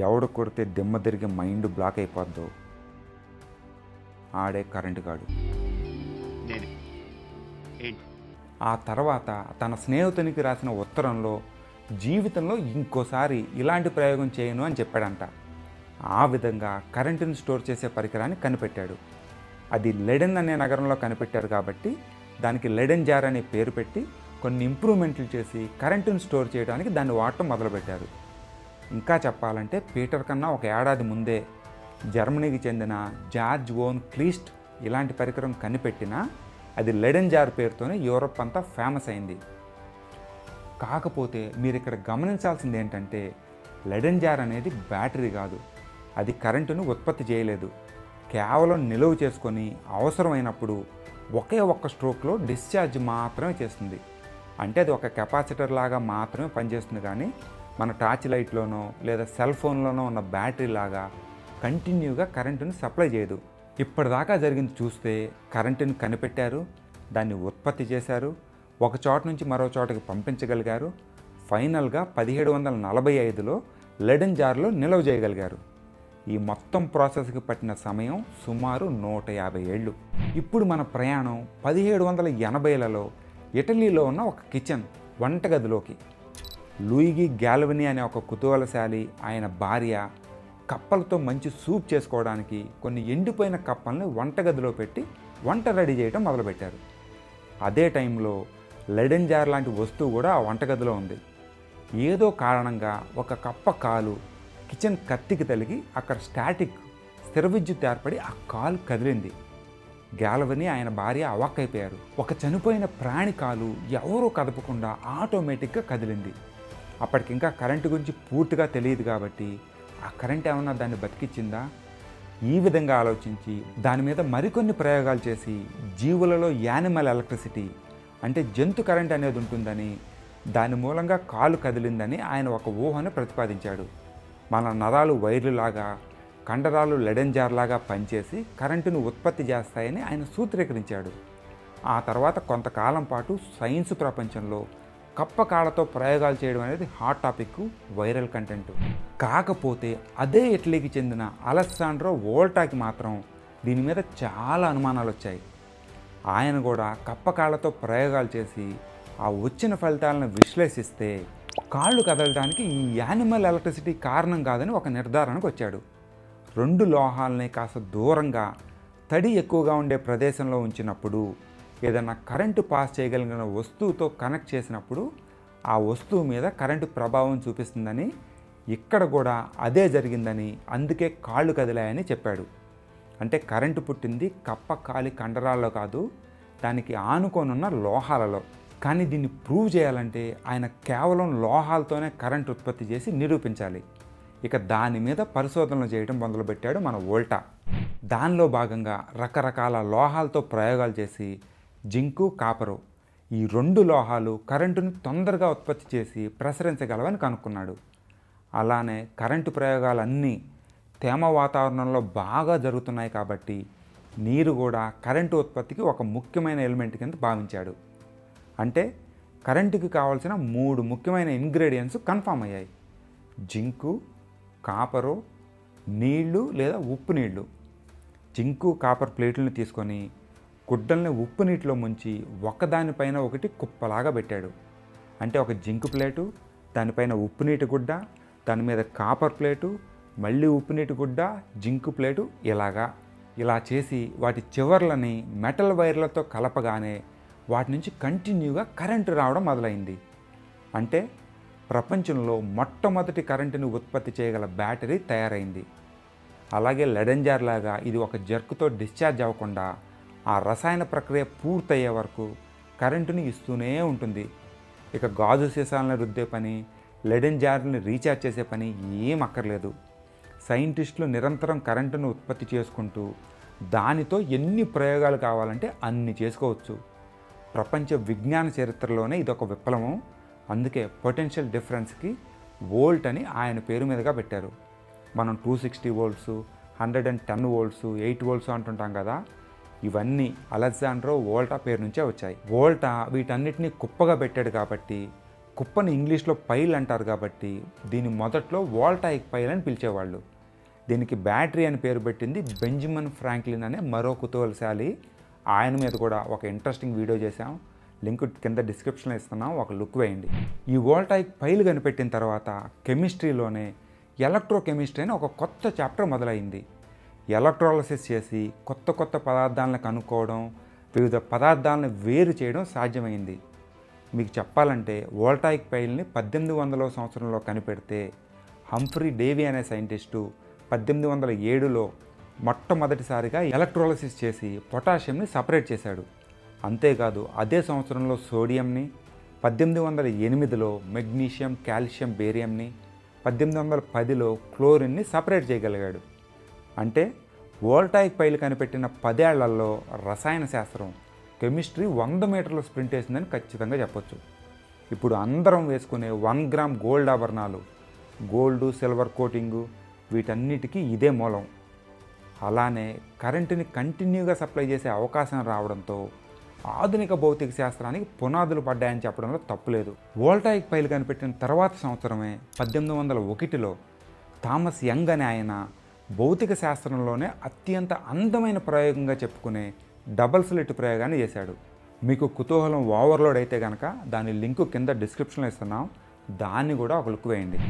ఎవడు కొడితే దిమ్మ తిరిగి మైండ్ బ్లాక్ అయిపోద్దో ఆడే కరెంటు గాడు. ఆ తర్వాత తన స్నేహితునికి రాసిన ఉత్తరంలో జీవితంలో ఇంకోసారి ఇలాంటి ప్రయోగం చేయను అని చెప్పాడంట. ఆ విధంగా కరెంటుని స్టోర్ చేసే పరికరాన్ని కనిపెట్టాడు. అది లెడెన్ అనే నగరంలో కనిపెట్టారు కాబట్టి దానికి లెడెన్ జార్ అనే పేరు పెట్టి కొన్ని ఇంప్రూవ్మెంట్లు చేసి కరెంటుని స్టోర్ చేయడానికి దాన్ని వాడటం మొదలుపెట్టారు. ఇంకా చెప్పాలంటే పీటర్ కన్నా ఒక ఏడాది ముందే జర్మనీకి చెందిన జార్జ్ వోన్ క్లీస్ట్ ఇలాంటి పరికరం కనిపెట్టినా అది లెడెన్ జార్ పేరుతోనే యూరోప్ అంతా ఫేమస్ అయింది. కాకపోతే మీరు ఇక్కడ గమనించాల్సింది ఏంటంటే లెడెన్ జార్ అనేది బ్యాటరీ కాదు, అది కరెంటును ఉత్పత్తి చేయలేదు. కేవలం నిలువ చేసుకొని అవసరమైనప్పుడు ఒకే ఒక్క స్ట్రోక్లో డిశ్చార్జ్ మాత్రమే చేస్తుంది. అంటే అది ఒక కెపాసిటర్ లాగా మాత్రమే పనిచేస్తుంది, కానీ మన టార్చ్ లైట్లోనో లేదా సెల్ ఫోన్లోనో ఉన్న బ్యాటరీ లాగా కంటిన్యూగా కరెంటుని సప్లై చేయదు. ఇప్పటిదాకా జరిగింది చూస్తే కరెంటుని కనిపెట్టారు, దాన్ని ఉత్పత్తి చేశారు, ఒక చోట నుంచి మరో చోటకి పంపించగలిగారు, ఫైనల్గా 1745లో లెడెన్ జార్లో నిల్వ చేయగలిగారు. ఈ మొత్తం ప్రాసెస్కి పట్టిన సమయం సుమారు 150 ఏళ్ళు. ఇప్పుడు మన ప్రయాణం 1780లలో ఇటలీలో ఉన్న ఒక కిచెన్ వంటగదిలోకి. లూయిగి గ్యాల్వనీ అనే ఒక కుతూహలశాలి ఆయన భార్య కప్పలతో మంచి సూప్ చేసుకోవడానికి కొన్ని ఎండిపోయిన కప్పల్ని వంటగదిలో పెట్టి వంట రెడీ చేయడం మొదలుపెట్టారు. అదే టైంలో లెడెన్ జార్ లాంటి వస్తువు కూడా ఆ వంటగదిలో ఉంది. ఏదో కారణంగా ఒక కప్ప కాలు కిచెన్ కత్తికి తగిలి అక్కడ స్టాటిక్ స్థిర విద్యుత్ ఏర్పడి ఆ కాలు కదిలింది. గ్యాల్వనీ ఆయన భార్య అవాక్కైపోయారు. ఒక చనిపోయిన ప్రాణి కాలు ఎవరూ కదపకుండా ఆటోమేటిక్గా కదిలింది. అప్పటికింకా కరెంటు గురించి పూర్తిగా తెలియదు కాబట్టి ఆ కరెంట్ ఏమన్నా దాన్ని బతికించిందా? ఈ విధంగా ఆలోచించి దాని మీద మరికొన్ని ప్రయోగాలు చేసి జీవులలో యానిమల్ ఎలక్ట్రిసిటీ అంటే జంతు కరెంట్ అనేది ఉంటుందని, దాని మూలంగా కాలు కదిలిందని ఆయన ఒక ఊహను ప్రతిపాదించాడు. మన నరాలు వైర్లులాగా, కండరాలు లెడెన్ జార్ లాగా పనిచేసి కరెంటును ఉత్పత్తి చేస్తాయని ఆయన సూత్రీకరించాడు. ఆ తర్వాత కొంతకాలం పాటు సైన్స్ ప్రపంచంలో కప్ప కాళ్ళతో ప్రయోగాలు చేయడం అనేది హాట్ టాపిక్, వైరల్ కంటెంట్. కాకపోతే అదే ఇటలీకి చెందిన అలెస్సాండ్రో వోల్టాకి మాత్రం దీని మీద చాలా అనుమానాలు వచ్చాయి. ఆయన కూడా కప్ప కాళ్ళతో ప్రయోగాలు చేసి ఆ వచ్చిన ఫలితాలను విశ్లేషిస్తే కాళ్ళు కదలడానికి ఈ యానిమల్ ఎలక్ట్రిసిటీ కారణం కాదని ఒక నిర్ధారణకు వచ్చాడు. రెండు లోహాలని కాస్త దూరంగా తడి ఎక్కువగా ఉండే ప్రదేశంలో ఉంచినప్పుడు ఏదైనా కరెంటు పాస్ చేయగలిగిన వస్తువుతో కనెక్ట్ చేసినప్పుడు ఆ వస్తువు మీద కరెంటు ప్రభావం చూపిస్తుందని, ఇక్కడ కూడా అదే జరిగిందని, అందుకే కాళ్ళు కదిలాయని చెప్పాడు. అంటే కరెంటు పుట్టింది కప్ప కాలి కండరాల్లో కాదు, దానికి ఆనుకోనున్న లోహాలలో. కానీ దీన్ని ప్రూవ్ చేయాలంటే ఆయన కేవలం లోహాలతోనే కరెంట్ ఉత్పత్తి చేసి నిరూపించాలి. ఇక దాని మీద పరిశోధనలు చేయడం మొదలుపెట్టాడు మన వోల్టా. దానిలో భాగంగా రకరకాల లోహాలతో ప్రయోగాలు చేసి జింకు, కాపరు ఈ 2 లోహాలు కరెంటును తొందరగా ఉత్పత్తి చేసి ప్రసరించగలవని కనుక్కున్నాడు. అలానే కరెంటు ప్రయోగాలన్నీ తేమ వాతావరణంలో బాగా జరుగుతున్నాయి కాబట్టి నీరు కూడా కరెంటు ఉత్పత్తికి ఒక ముఖ్యమైన ఎలిమెంట్ కింద భావించాడు. అంటే కరెంటుకి కావాల్సిన 3 ముఖ్యమైన ఇంగ్రీడియంట్స్ కన్ఫామ్ అయ్యాయి: జింకు, కాపరు, నీళ్లు లేదా ఉప్పు నీళ్లు. జింకు, కాపర్ ప్లేట్లను తీసుకొని గుడ్డల్ని ఉప్పు నీటిలో ముంచి ఒకదానిపైన ఒకటి కుప్పలాగా పెట్టాడు. అంటే ఒక జింకు ప్లేటు, దానిపైన ఉప్పు నీటి గుడ్డ, దాని మీద కాపర్ ప్లేటు, మళ్ళీ ఉప్పు నీటి గుడ్డ, జింకు ప్లేటు, ఇలా చేసి వాటి చివర్లని మెటల్ వైర్లతో కలపగానే వాటి నుంచి కంటిన్యూగా కరెంటు రావడం మొదలైంది. అంటే ప్రపంచంలో మొట్టమొదటి కరెంటుని ఉత్పత్తి చేయగల బ్యాటరీ తయారైంది. అలాగే లెడెంజర్ లాగా ఇది ఒక జర్క్తో డిశ్చార్జ్ అవ్వకుండా ఆ రసాయన ప్రక్రియ పూర్తయ్యే వరకు కరెంటుని ఇస్తూనే ఉంటుంది. ఇక గాజు సీసాలను రుద్దే పని, లెడెంజర్ని రీఛార్జ్ చేసే పని ఏం అక్కర్లేదు. సైంటిస్టులు నిరంతరం కరెంటును ఉత్పత్తి చేసుకుంటూ దానితో ఎన్ని ప్రయోగాలు కావాలంటే అన్ని చేసుకోవచ్చు. ప్రపంచ విజ్ఞాన చరిత్రలోనే ఇదొక విప్లవం. అందుకే పొటెన్షియల్ డిఫరెన్స్కి వోల్ట్ అని ఆయన పేరు మీదుగా పెట్టారు. మనం 260 వోల్ట్స్, 110 వోల్ట్స్, 8 వోల్ట్స్ అంటుంటాం కదా, ఇవన్నీ అలెగ్జాండర్ వోల్టా పేరు నుంచే వచ్చాయి. వోల్టా వీటన్నిటిని కుప్పగా పెట్టాడు కాబట్టి, కుప్పని ఇంగ్లీష్లో పైల్ అంటారు కాబట్టి దీని మొదట్లో వోల్టాయిక్ పైల్ అని పిలిచేవాళ్ళు. దీనికి బ్యాటరీ అని పేరు పెట్టింది బెంజమిన్ ఫ్రాంక్లిన్ అనే మరో కుతూహలశాలి. ఆయన మీద కూడా ఒక ఇంట్రెస్టింగ్ వీడియో చేశాం, లింక్ కింద డిస్క్రిప్షన్లో ఇస్తున్నాం, ఒక లుక్ వేయండి. ఈ వోల్టాయిక్ పైల్ కనిపెట్టిన తర్వాత కెమిస్ట్రీలోనే ఎలక్ట్రోకెమిస్ట్రీ అని ఒక కొత్త చాప్టర్ మొదలైంది. ఎలక్ట్రాలసిస్ చేసి కొత్త పదార్థాలను కనుక్కోవడం, వివిధ పదార్థాలను వేరు చేయడం సాధ్యమైంది. మీకు చెప్పాలంటే వోల్టాయిక్ పైల్ని 1800వ సంవత్సరంలో కనిపెడితే హంఫ్రీ డేవి అనే సైంటిస్టు 1807లో మొట్టమొదటిసారిగా ఎలక్ట్రాలసిస్ చేసి పొటాషియంని సపరేట్ చేశాడు. అంతేకాదు అదే సంవత్సరంలో సోడియంని, 1808లో మెగ్నీషియం, కాల్షియం, బేరియంని, 1810లో క్లోరిన్ని సపరేట్ చేయగలిగాడు. అంటే వోల్టాయిక్ పైలు కనిపెట్టిన 10 ఏళ్లలో రసాయన శాస్త్రం, కెమిస్ట్రీ 100 మీటర్ల స్ప్రింట్ వేసిందని ఖచ్చితంగా చెప్పొచ్చు. ఇప్పుడు అందరం వేసుకునే 1 గ్రామ్ గోల్డ్ ఆభరణాలు, గోల్డు, సిల్వర్ కోటింగు, వీటన్నిటికీ ఇదే మూలం. అలానే కరెంటుని కంటిన్యూగా సప్లై చేసే అవకాశం రావడంతో ఆధునిక భౌతిక శాస్త్రానికి పునాదులు పడ్డాయని చెప్పడంలో తప్పులేదు. వోల్టాయిక్ పైలు కనిపెట్టిన తర్వాత సంవత్సరమే 1801లో థామస్ యంగ్ అనే ఆయన భౌతిక శాస్త్రంలోనే అత్యంత అందమైన ప్రయోగంగా చెప్పుకునే డబుల్ స్లిట్ ప్రయోగాన్ని చేశాడు. మీకు కుతూహలం ఓవర్లోడ్ అయితే కనుక దాని లింకు కింద డిస్క్రిప్షన్లో ఇస్తున్నాం, దాన్ని కూడా ఒక లుక్ వేయండి.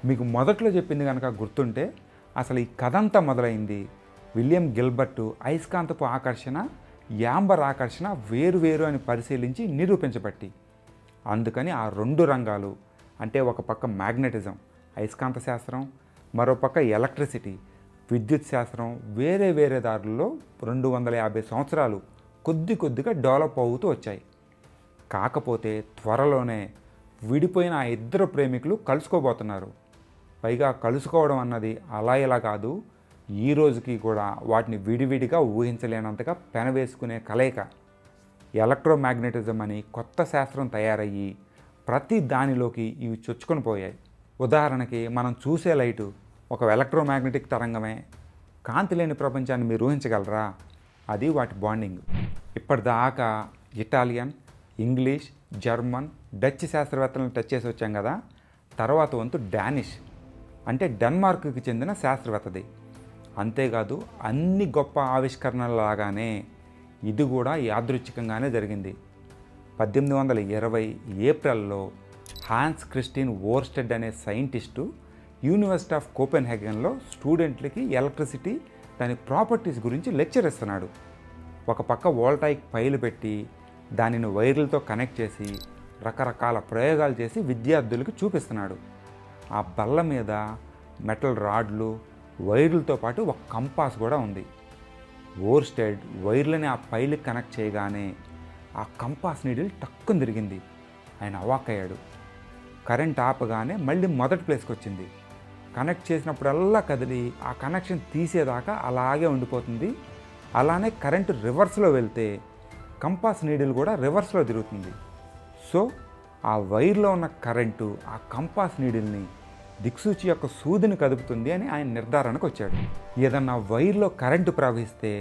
మీకు మొదట్లో చెప్పింది కనుక గుర్తుంటే అసలు ఈ కథ అంతా మొదలైంది విలియం గిల్బర్ట్ అయస్కాంతపు ఆకర్షణ, యాంబర్ ఆకర్షణ వేరు అని పరిశీలించి నిరూపించబట్టి. అందుకని ఆ 2 రంగాలు అంటే ఒక పక్క మ్యాగ్నెటిజం, అయస్కాంత శాస్త్రం, మరో పక్క ఎలక్ట్రిసిటీ, విద్యుత్ శాస్త్రం వేరే దారుల్లో 250 సంవత్సరాలు కొద్దిగా డెవలప్ అవుతూ వచ్చాయి. కాకపోతే త్వరలోనే విడిపోయిన ఆ 2 ప్రేమికులు కలుసుకోబోతున్నారు. పైగా కలుసుకోవడం అన్నది అలా ఇలా కాదు, ఈ రోజుకి కూడా వాటిని విడివిడిగా ఊహించలేనంతగా పెనవేసుకునే కలయిక. ఎలక్ట్రోమాగ్నెటిజం అని కొత్త శాస్త్రం తయారయ్యి ప్రతి దానిలోకి ఇవి చొచ్చుకొని పోయాయి. ఉదాహరణకి మనం చూసే లైటు ఒక ఎలక్ట్రోమాగ్నెటిక్ తరంగమే. కాంతి లేని ప్రపంచాన్ని మీరు ఊహించగలరా? అది వాటి బాండింగ్. ఇప్పటిదాకా ఇటాలియన్, ఇంగ్లీష్, జర్మన్, డచ్ శాస్త్రవేత్తలను టచ్ చేసి వచ్చాం కదా. తర్వాత వంతు డానిష్ అంటే డెన్మార్క్కి చెందిన శాస్త్రవేత్తది. అంతేకాదు అన్ని గొప్ప ఆవిష్కరణలలాగానే ఇది కూడా యాదృచ్ఛికంగానే జరిగింది. 1820 ఏప్రిల్లో హాన్స్ క్రిస్టిన్ ఓర్స్టెడ్ అనే సైంటిస్టు యూనివర్సిటీ ఆఫ్ కోపెన్హెగన్లో స్టూడెంట్లకి ఎలక్ట్రిసిటీ, దాని ప్రాపర్టీస్ గురించి లెక్చర్ ఇస్తున్నాడు. ఒక పక్క వోల్టాయిక్ పైలు పెట్టి దానిని వైర్లతో కనెక్ట్ చేసి రకరకాల ప్రయోగాలు చేసి విద్యార్థులకు చూపిస్తున్నాడు. ఆ బల్ల మీద మెటల్ రాడ్లు, వైర్లతో పాటు ఒక కంపాస్ కూడా ఉంది. ఓర్స్టెడ్ వైర్లని ఆ పైలుకి కనెక్ట్ చేయగానే ఆ కంపాస్ నీడిల్ టక్కుని తిరిగింది. ఆయన అవాక్కయ్యాడు. కరెంట్ ఆపగానే మళ్ళీ మొదటి ప్లేస్కి వచ్చింది. కనెక్ట్ చేసినప్పుడల్లా కదిలి ఆ కనెక్షన్ తీసేదాకా అలాగే ఉండిపోతుంది. అలానే కరెంటు రివర్స్లో వెళ్తే కంపాస్ నీడిల్ కూడా రివర్స్లో తిరుగుతుంది. సో ఆ వైర్లో ఉన్న కరెంటు ఆ కంపాస్ నీడిల్ని దిక్సూచి యొక్క సూదిని కదుపుతుంది అని ఆయన నిర్ధారణకు వచ్చాడు. ఏదన్నా వైర్లో కరెంటు ప్రవహిస్తే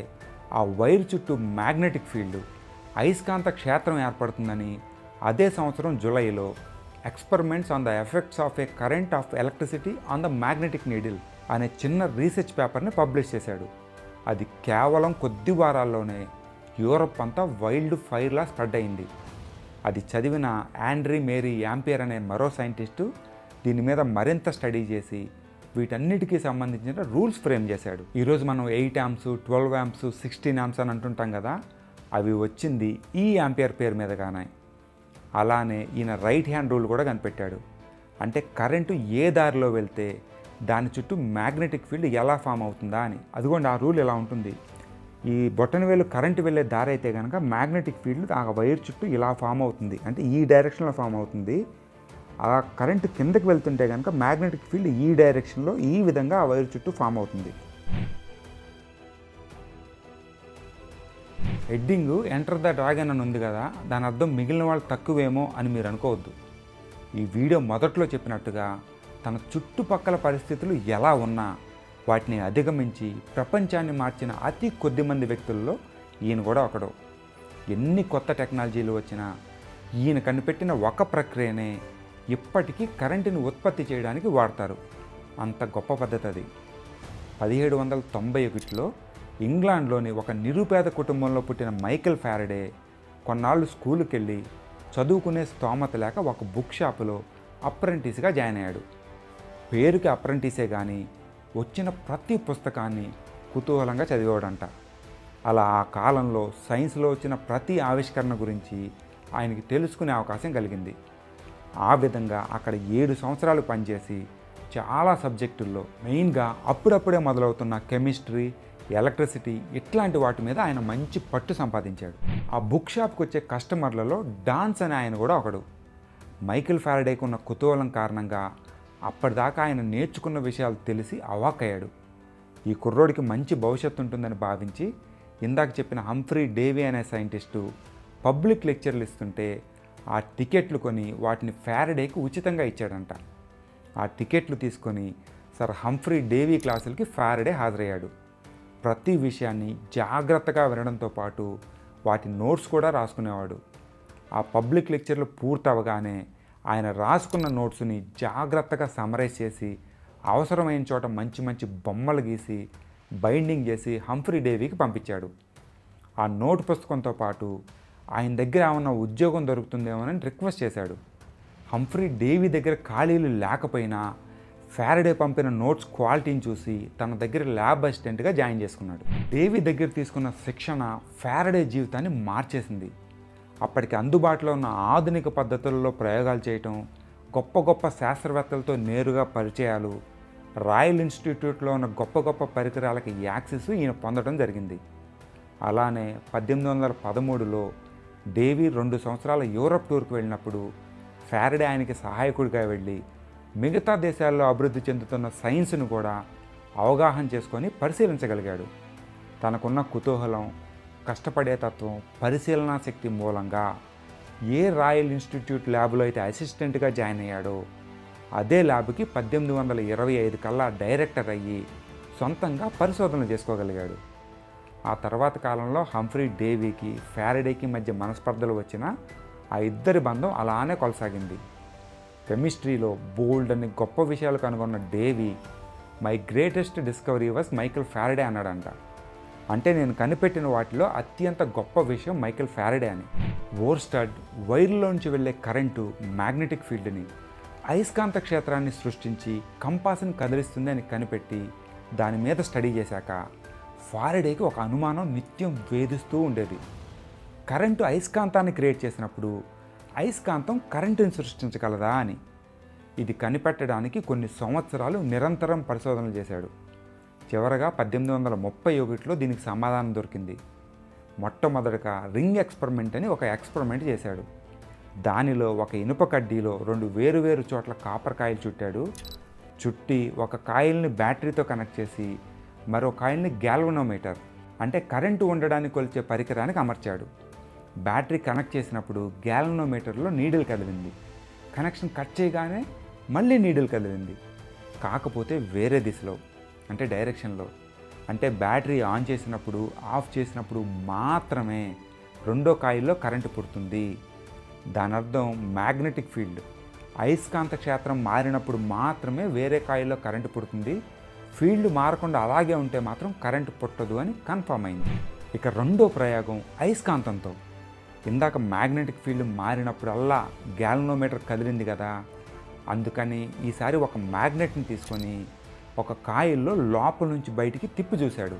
ఆ వైర్ చుట్టూ మ్యాగ్నెటిక్ ఫీల్డ్, అయస్కాంత క్షేత్రం ఏర్పడుతుందని అదే సంవత్సరం జూలైలో experiments on the effects of A current of electricity on the magnetic needle అనే చిన్న రీసెర్చ్ పేపర్ని పబ్లిష్ చేశాడు. అది కేవలం కొద్ది వారాల్లోనే యూరప్ అంతా వైల్డ్ ఫైర్లా స్ప్రెడ్ అయింది. అది చదివిన ఆండ్రీ మేరీ యాంపియర్ అనే మరో సైంటిస్టు దీని మీద మరింత స్టడీ చేసి వీటన్నిటికీ సంబంధించిన రూల్స్ ఫ్రేమ్ చేశాడు. ఈరోజు మనం 8 amps, 12 amps, 16 amps అని అంటుంటాం కదా, అవి వచ్చింది ఈ యాంపియర్ పేరు మీదగానే. అలానే ఈయన రైట్ హ్యాండ్ రూల్ కూడా కనిపెట్టాడు. అంటే కరెంటు ఏ దారిలో వెళ్తే దాని చుట్టూ మ్యాగ్నెటిక్ ఫీల్డ్ ఎలా ఫామ్ అవుతుందా అని. అదిగోండి ఆ రూల్ ఎలా ఉంటుంది. ఈ బొటనవేలు కరెంటు వెళ్ళే దారి అయితే కనుక మ్యాగ్నెటిక్ ఫీల్డ్ ఆ వైర్ చుట్టూ ఇలా ఫామ్ అవుతుంది, అంటే ఈ డైరెక్షన్లో ఫామ్ అవుతుంది. ఆ కరెంటు కిందకి వెళ్తుంటే కనుక మ్యాగ్నెటిక్ ఫీల్డ్ ఈ డైరెక్షన్లో ఈ విధంగా ఆ వైర్ చుట్టూ ఫామ్ అవుతుంది. హెడ్డింగ్ ఎంటర్ ద డ్రాగన్ అని ఉంది కదా, దాని అర్థం మిగిలిన వాళ్ళు తక్కువేమో అని మీరు అనుకోవద్దు. ఈ వీడియో మొదట్లో చెప్పినట్టుగా తన చుట్టుపక్కల పరిస్థితులు ఎలా ఉన్నా వాటిని అధిగమించి ప్రపంచాన్ని మార్చిన అతి కొద్ది మంది వ్యక్తుల్లో ఈయన కూడా ఒకడు. ఎన్ని కొత్త టెక్నాలజీలు వచ్చినా ఈయన కనిపెట్టిన ఒక ప్రక్రియనే ఇప్పటికీ కరెంటుని ఉత్పత్తి చేయడానికి వాడతారు. అంత గొప్ప పద్ధతి అది. 1791లో ఇంగ్లాండ్లోని ఒక నిరుపేద కుటుంబంలో పుట్టిన మైకేల్ ఫారడే కొన్నాళ్ళు స్కూలుకి వెళ్ళి చదువుకునే స్తోమత లేక ఒక బుక్ షాపులో అప్రెంటిస్గా జాయిన్ అయ్యాడు. పేరుకి అప్రెంటిసే కానీ వచ్చిన ప్రతి పుస్తకాన్ని కుతూహలంగా చదివాడంట. అలా ఆ కాలంలో సైన్స్లో వచ్చిన ప్రతి ఆవిష్కరణ గురించి ఆయనకి తెలుసుకునే అవకాశం కలిగింది. ఆ విధంగా అక్కడ 7 సంవత్సరాలు పనిచేసి చాలా సబ్జెక్టుల్లో, మెయిన్గా అప్పుడప్పుడే మొదలవుతున్న కెమిస్ట్రీ, ఎలక్ట్రిసిటీ ఇట్లాంటి వాటి మీద ఆయన మంచి పట్టు సంపాదించాడు. ఆ బుక్ షాప్కి వచ్చే కస్టమర్లలో డాన్స్ అనే ఆయన కూడా ఒకడు. మైకేల్ ఫారడేకి ఉన్న కుతూహలం కారణంగా అప్పటిదాకా ఆయన నేర్చుకున్న విషయాలు తెలిసి అవాక్కయ్యాడు. ఈ కుర్రోడికి మంచి భవిష్యత్తు ఉంటుందని భావించి ఇందాక చెప్పిన హంఫ్రీ డేవీ అనే సైంటిస్టు పబ్లిక్ లెక్చర్లు ఇస్తుంటే ఆ టికెట్లు కొని వాటిని ఫారడేకి ఉచితంగా ఇచ్చాడంట. ఆ టికెట్లు తీసుకొని సర్ హంఫ్రీ డేవీ క్లాసులకి ఫారడే హాజరయ్యాడు. ప్రతి విషయాన్ని జాగ్రత్తగా వినడంతో పాటు వాటి నోట్స్ కూడా రాసుకునేవాడు. ఆ పబ్లిక్ లెక్చర్లు పూర్తవగానే ఆయన రాసుకున్న నోట్స్ని జాగ్రత్తగా సమరైజ్ చేసి అవసరమైన చోట మంచి మంచి బొమ్మలు గీసి బైండింగ్ చేసి హంఫ్రీ డేవీకి పంపించాడు. ఆ నోట్ పుస్తకంతో పాటు ఆయన దగ్గర ఏమన్నా ఉద్యోగం దొరుకుతుందేమోనని రిక్వెస్ట్ చేశాడు. హంఫ్రీ డేవీ దగ్గర ఖాళీలు లేకపోయినా ఫారడే పంపిన నోట్స్ క్వాలిటీని చూసి తన దగ్గర ల్యాబ్ అసిస్టెంట్గా జాయిన్ చేసుకున్నాడు. డేవీ దగ్గర తీసుకున్న శిక్షణ ఫారడే జీవితాన్ని మార్చేసింది. అప్పటికి అందుబాటులో ఉన్న ఆధునిక పద్ధతుల్లో ప్రయోగాలు చేయటం, గొప్ప గొప్ప శాస్త్రవేత్తలతో నేరుగా పరిచయాలు, రాయల్ ఇన్స్టిట్యూట్లో ఉన్న గొప్ప గొప్ప పరికరాలకి యాక్సెస్ ఈయన పొందడం జరిగింది. అలానే 1813లో డేవీ 2 సంవత్సరాల యూరప్ టూర్కి వెళ్ళినప్పుడు ఫారడే ఆయనకి సహాయకుడిగా వెళ్ళి మిగతా దేశాల్లో అభివృద్ధి చెందుతున్న సైన్స్ను కూడా అవగాహన చేసుకొని పరిశీలించగలిగాడు. తనకున్న కుతూహలం, కష్టపడే తత్వం, పరిశీలనా శక్తి మూలంగా ఏ రాయల్ ఇన్స్టిట్యూట్ ల్యాబ్లో అయితే అసిస్టెంట్గా జాయిన్ అయ్యాడో అదే ల్యాబ్కి 1825 కల్లా డైరెక్టర్ అయ్యి సొంతంగా పరిశోధనలు చేసుకోగలిగాడు. ఆ తర్వాత కాలంలో హంఫ్రీ డేవీకి ఫారడేకి మధ్య మనస్పర్ధలు వచ్చినా ఆ ఇద్దరి బంధం అలానే కొనసాగింది. కెమిస్ట్రీలో బోల్డ్ అని గొప్ప విషయాలు కనుగొన్న Davie my greatest discovery was Michael Faraday అన్నాడంట. అంటే నేను కనిపెట్టిన వాటిలో అత్యంత గొప్ప విషయం మైకేల్ ఫారడే అని. ఓర్స్టడ్ వైర్లోంచి వెళ్ళే కరెంటు మ్యాగ్నెటిక్ ఫీల్డ్ని, అయస్కాంత క్షేత్రాన్ని సృష్టించి కంపాస్ని కదిలిస్తుంది అని కనిపెట్టి దాని మీద స్టడీ చేశాక ఫారడేకి ఒక అనుమానం నిత్యం వేధిస్తూ ఉండేది. కరెంటు అయస్కాంతాన్ని క్రియేట్ చేసినప్పుడు అయస్కాంతం కరెంటుని సృష్టించగలదా అని. ఇది కనిపెట్టడానికి కొన్ని సంవత్సరాలు నిరంతరం పరిశోధనలు చేశాడు. చివరగా 1831లో దీనికి సమాధానం దొరికింది. మొట్టమొదటగా రింగ్ ఎక్స్పెరిమెంట్ అని ఒక ఎక్స్పెరిమెంట్ చేశాడు. దానిలో ఒక ఇనుప కడ్డీలో 2 వేరువేరు చోట్ల కాపర్ కాయిల్ చుట్టాడు. చుట్టి ఒక కాయిల్ని బ్యాటరీతో కనెక్ట్ చేసి మరో కాయిల్ని గ్యాల్వనోమీటర్ అంటే కరెంటు ఉండడానికి కొలిచే పరికరానికి అమర్చాడు. బ్యాటరీ కనెక్ట్ చేసినప్పుడు గ్యాలనోమీటర్లో నీడిల్ కదిలింది. కనెక్షన్ కట్ చేయగానే మళ్ళీ నీడిల్ కదిలింది. కాకపోతే వేరే దిశలో, అంటే డైరెక్షన్లో. అంటే బ్యాటరీ ఆన్ చేసినప్పుడు ఆఫ్ చేసినప్పుడు మాత్రమే రెండో కాయిల్లో కరెంటు పుడుతుంది. దాని అర్థం మ్యాగ్నెటిక్ ఫీల్డ్, అయస్కాంత క్షేత్రం మారినప్పుడు మాత్రమే వేరే కాయిల్లో కరెంటు పుడుతుంది. ఫీల్డ్ మారకుండా అలాగే ఉంటే మాత్రం కరెంటు పుట్టదు అని కన్ఫర్మ్ అయింది. ఇక రెండో ప్రయోగం అయస్కాంతంతో. ఇందాక మ్యాగ్నెటిక్ ఫీల్డ్ మారినప్పుడల్లా గ్యాలనోమీటర్ కదిలింది కదా, అందుకని ఈసారి ఒక మ్యాగ్నెట్ని తీసుకొని ఒక కాయిల్లో లోపల నుంచి బయటికి తిప్పి చూశాడు.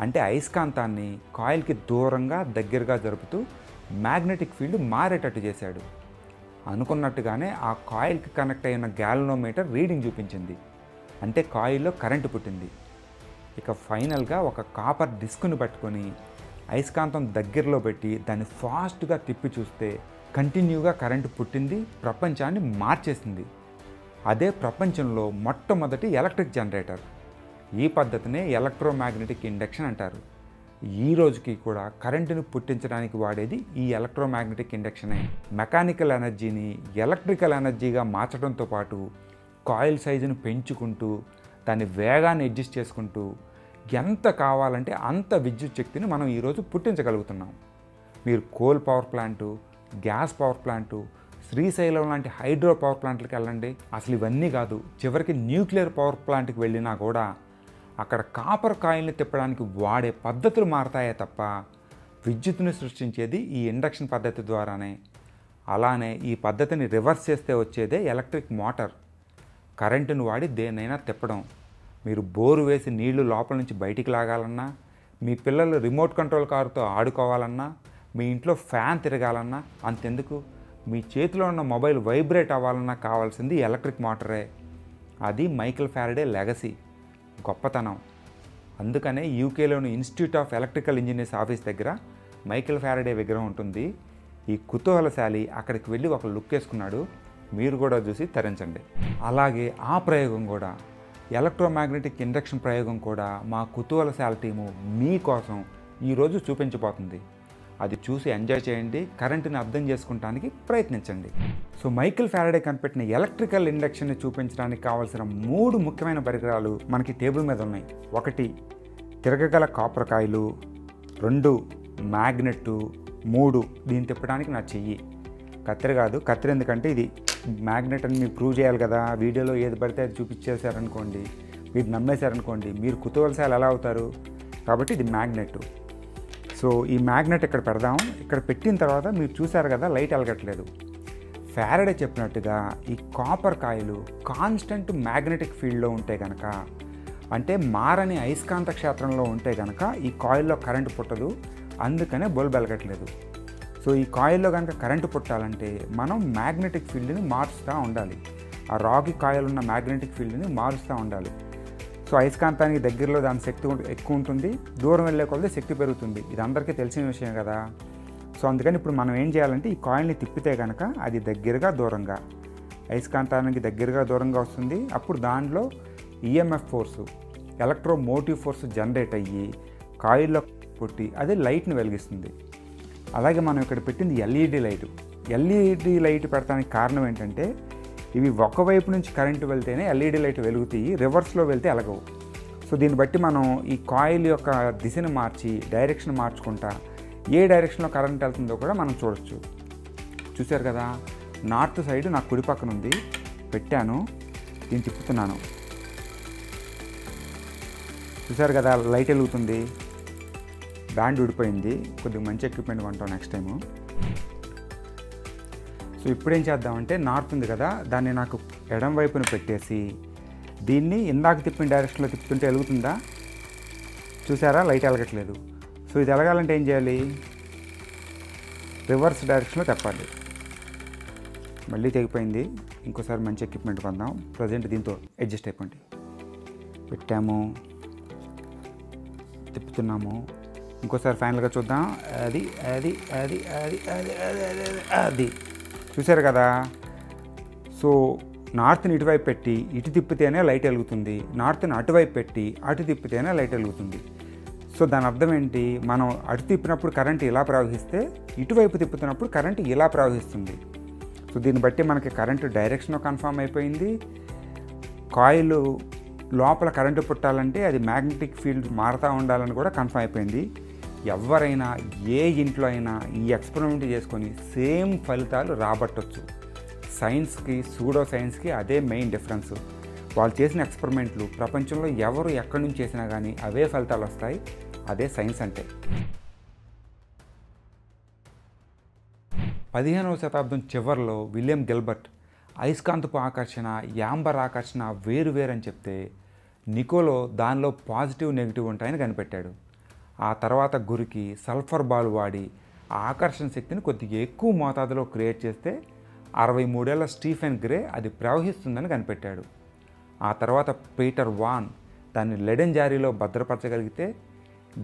అంటే అయస్కాంతాన్ని కాయిల్కి దూరంగా దగ్గరగా జరుపుతూ మ్యాగ్నెటిక్ ఫీల్డ్ మారేటట్టు చేశాడు. అనుకున్నట్టుగానే ఆ కాయిల్కి కనెక్ట్ అయిన గ్యాలనోమీటర్ రీడింగ్ చూపించింది. అంటే కాయిల్లో కరెంటు పుట్టింది. ఇక ఫైనల్గా ఒక కాపర్ డిస్క్ను పట్టుకొని అయస్కాంతం దగ్గరలో పెట్టి దాన్ని ఫాస్ట్గా తిప్పి చూస్తే కంటిన్యూగా కరెంటు పుట్టింది, ప్రపంచాన్ని మార్చేసింది. అదే ప్రపంచంలో మొట్టమొదటి ఎలక్ట్రిక్ జనరేటర్. ఈ పద్ధతినే ఎలక్ట్రోమాగ్నెటిక్ ఇండక్షన్ అంటారు. ఈ రోజుకి కూడా కరెంటును పుట్టించడానికి వాడేది ఈ ఎలక్ట్రోమాగ్నెటిక్ ఇండక్షనే. మెకానికల్ ఎనర్జీని ఎలక్ట్రికల్ ఎనర్జీగా మార్చడంతో పాటు కాయిల్ సైజును పెంచుకుంటూ దాని వేగాన్ని అడ్జస్ట్ చేసుకుంటూ ఎంత కావాలంటే అంత విద్యుత్ శక్తిని మనం ఈరోజు పుట్టించగలుగుతున్నాం. మీరు coal power plant, gas power plant, Srisailam లాంటి హైడ్రో పవర్ ప్లాంట్లకు వెళ్ళండి, అసలు ఇవన్నీ కాదు, చివరికి న్యూక్లియర్ పవర్ ప్లాంట్కి వెళ్ళినా కూడా అక్కడ కాపర్ కాయిల్ని తిప్పడానికి వాడే పద్ధతులు మారతాయే తప్ప విద్యుత్తుని సృష్టించేది ఈ ఇండక్షన్ పద్ధతి ద్వారానే. అలానే ఈ పద్ధతిని రివర్స్ చేస్తే వచ్చేదే ఎలక్ట్రిక్ మోటార్. కరెంటును వాడి దేన్నైనా తిప్పడం. మీరు బోరు వేసి నీళ్లు లోపల నుంచి బయటికి లాగాలన్నా, మీ పిల్లలు రిమోట్ కంట్రోల్ కారుతో ఆడుకోవాలన్నా, మీ ఇంట్లో ఫ్యాన్ తిరగాలన్నా, అంతెందుకు మీ చేతిలో ఉన్న మొబైల్ వైబ్రేట్ అవ్వాలన్నా కావాల్సింది ఎలక్ట్రిక్ మోటారే. అది మైకేల్ ఫారడే లెగసీ, గొప్పతనం. అందుకనే యూకేలోని institute of electrical engineers office దగ్గర మైకేల్ ఫారడే విగ్రహం ఉంటుంది. ఈ కుతూహలశాలి అక్కడికి వెళ్ళి ఒక లుక్ వేసుకున్నాడు. మీరు కూడా చూసి తరించండి. అలాగే ఆ ప్రయోగం కూడా, ఎలక్ట్రోమాగ్నెటిక్ ఇండక్షన్ ప్రయోగం కూడా మా కుతూహలశాలి టీము మీకోసం ఈరోజు చూపించబోతుంది. అది చూసి ఎంజాయ్ చేయండి, కరెంటుని అర్థం చేసుకుంటానికి ప్రయత్నించండి. సో మైకేల్ ఫారడే కనిపెట్టిన ఎలక్ట్రికల్ ఇండక్షన్ని చూపించడానికి కావాల్సిన 3 ముఖ్యమైన పరికరాలు మనకి టేబుల్ మీద ఉన్నాయి. 1 తిరగగల కాపర్ కాయిలు, 2 మ్యాగ్నెట్టు, 3 దీన్ని తిప్పడానికి నా చెయ్యి. కత్తెర కాదు, కత్తెర ఎందుకంటే ఇది మ్యాగ్నెట్ అని మీరు ప్రూవ్ చేయాలి కదా. వీడియోలో ఏది పడితే అది చూపించేశారనుకోండి, మీరు నమ్మేశారనుకోండి, మీరు కుతూహలశాలు ఎలా అవుతారు? కాబట్టి ఇది మ్యాగ్నెట్. సో ఈ మ్యాగ్నెట్ ఇక్కడ పెడదాం. ఇక్కడ పెట్టిన తర్వాత మీరు చూసారు కదా లైట్ వెలగట్లేదు. ఫారడే చెప్పినట్టుగా ఈ కాపర్ కాయిలు కాన్స్టెంట్ మ్యాగ్నెటిక్ ఫీల్డ్లో ఉంటే కనుక, అంటే మారని అయస్కాంత క్షేత్రంలో ఉంటే కనుక ఈ కాయిల్లో కరెంటు పుట్టదు. అందుకనే బల్బ్ వెలగట్లేదు. సో ఈ కాయిల్లో కనుక కరెంటు పుట్టాలంటే మనం మ్యాగ్నెటిక్ ఫీల్డ్ని మారుస్తూ ఉండాలి. ఆ రాగి కాయిల్ ఉన్న మ్యాగ్నెటిక్ ఫీల్డ్ని మారుస్తూ ఉండాలి. సో అయస్కాంతానికి దగ్గరలో దాని శక్తి ఎక్కువ ఉంటుంది, దూరం వెళ్ళే కొద్దీ శక్తి పెరుగుతుంది. ఇది అందరికీ తెలిసిన విషయం కదా. సో అందుకని ఇప్పుడు మనం ఏం చేయాలంటే ఈ కాయిల్ని తిప్పితే కనుక అది దగ్గరగా దూరంగా, అయస్కాంతానికి దగ్గరగా దూరంగా వస్తుంది. అప్పుడు దానిలో EMF force, electromotive force generate అయ్యి కాయిల్లో పుట్టి అది లైట్ని వెలిగిస్తుంది. అలాగే మనం ఇక్కడ పెట్టింది ఎల్ఈడి లైటు. ఎల్ఈడి లైట్ పెడతానికి కారణం ఏంటంటే ఇవి ఒకవైపు నుంచి కరెంటు వెళ్తేనే ఎల్ఈడి లైట్ వెలుగుతాయి, రివర్స్లో వెళ్తే ఎలగవు. సో దీన్ని బట్టి మనం ఈ కాయిల్ యొక్క దిశను మార్చి డైరెక్షన్ మార్చుకుంటా ఏ డైరెక్షన్లో కరెంట్ వెళ్తుందో కూడా మనం చూడొచ్చు. చూశారు కదా, నార్త్ సైడ్ నాకు కుడి పక్కన ఉంది, పెట్టాను, దీన్ని తిప్పుతున్నాను. చూశారు కదా లైట్ వెలుగుతుంది. బ్యాండ్ ఊడిపోయింది, కొద్దిగా మంచి ఎక్విప్మెంట్ కొంటాం నెక్స్ట్ టైము. సో ఇప్పుడేం చేద్దామంటే నార్త్ ఉంది కదా, దాన్ని నాకు ఎడం వైపున పెట్టేసి దీన్ని ఇందాక తిప్పిన డైరెక్షన్లో తిప్పుతుంటే వెలుగుతుందా? చూసారా లైట్ వెలగట్లేదు. సో ఇది వెలగాలంటే ఏం చేయాలి? రివర్స్ డైరెక్షన్లో తిప్పాలి. మళ్ళీ తెగిపోయింది, ఇంకోసారి మంచి ఎక్విప్మెంట్ కొందాం. ప్రజెంట్ దీంతో అడ్జస్ట్ అయిపోండి. పెట్టాము, తిప్పుతున్నాము, ఇంకోసారి ఫైనల్గా చూద్దాం. అది అది అది అది అది అది అది చూసారు కదా. సో నార్త్ని ఇటువైపు పెట్టి ఇటు తిప్పితేనే లైట్ వెలుగుతుంది, నార్త్ని అటువైపు పెట్టి అటు తిప్పితేనే లైట్ వెలుగుతుంది. సో దాని అర్థం ఏంటి, మనం అటు తిప్పినప్పుడు కరెంటు ఇలా ప్రవహిస్తే ఇటువైపు తిప్పుతున్నప్పుడు కరెంటు ఇలా ప్రవహిస్తుంది. సో దీన్ని బట్టి మనకి కరెంటు డైరెక్షన్ కన్ఫర్మ్ అయిపోయింది. కాయిల్ లోపల కరెంటు పుట్టాలంటే అది మ్యాగ్నెటిక్ ఫీల్డ్ మారుతూ ఉండాలని కూడా కన్ఫర్మ్ అయిపోయింది. ఎవరైనా ఏ ఇంట్లో అయినా ఈ ఎక్స్పెరిమెంట్ చేసుకొని సేమ్ ఫలితాలు రాబట్టవచ్చు. సైన్స్కి సూడో సైన్స్కి అదే మెయిన్ డిఫరెన్స్. వాళ్ళు చేసిన ఎక్స్పెరిమెంట్లు ప్రపంచంలో ఎవరు ఎక్కడి నుంచి చేసినా కానీ అవే ఫలితాలు వస్తాయి. అదే సైన్స్ అంటే. 15వ శతాబ్దం చివరిలో విలియం గిల్బర్ట్ అయస్కాంతపు ఆకర్షణ, యాంబర్ ఆకర్షణ వేరు వేరని చెప్తే నికోలో దానిలో పాజిటివ్ నెగిటివ్ ఉంటాయని కనిపెట్టాడు. ఆ తర్వాత గురికి సల్ఫర్ బాల్ వాడి ఆ ఆకర్షణ శక్తిని కొద్దిగా ఎక్కువ మోతాదులో క్రియేట్ చేస్తే 63 ఏళ్ల స్టీఫెన్ గ్రే అది ప్రవహిస్తుందని కనిపెట్టాడు. ఆ తర్వాత పీటర్ వాన్ దాన్ని లెడెన్ జారీలో భద్రపరచగలిగితే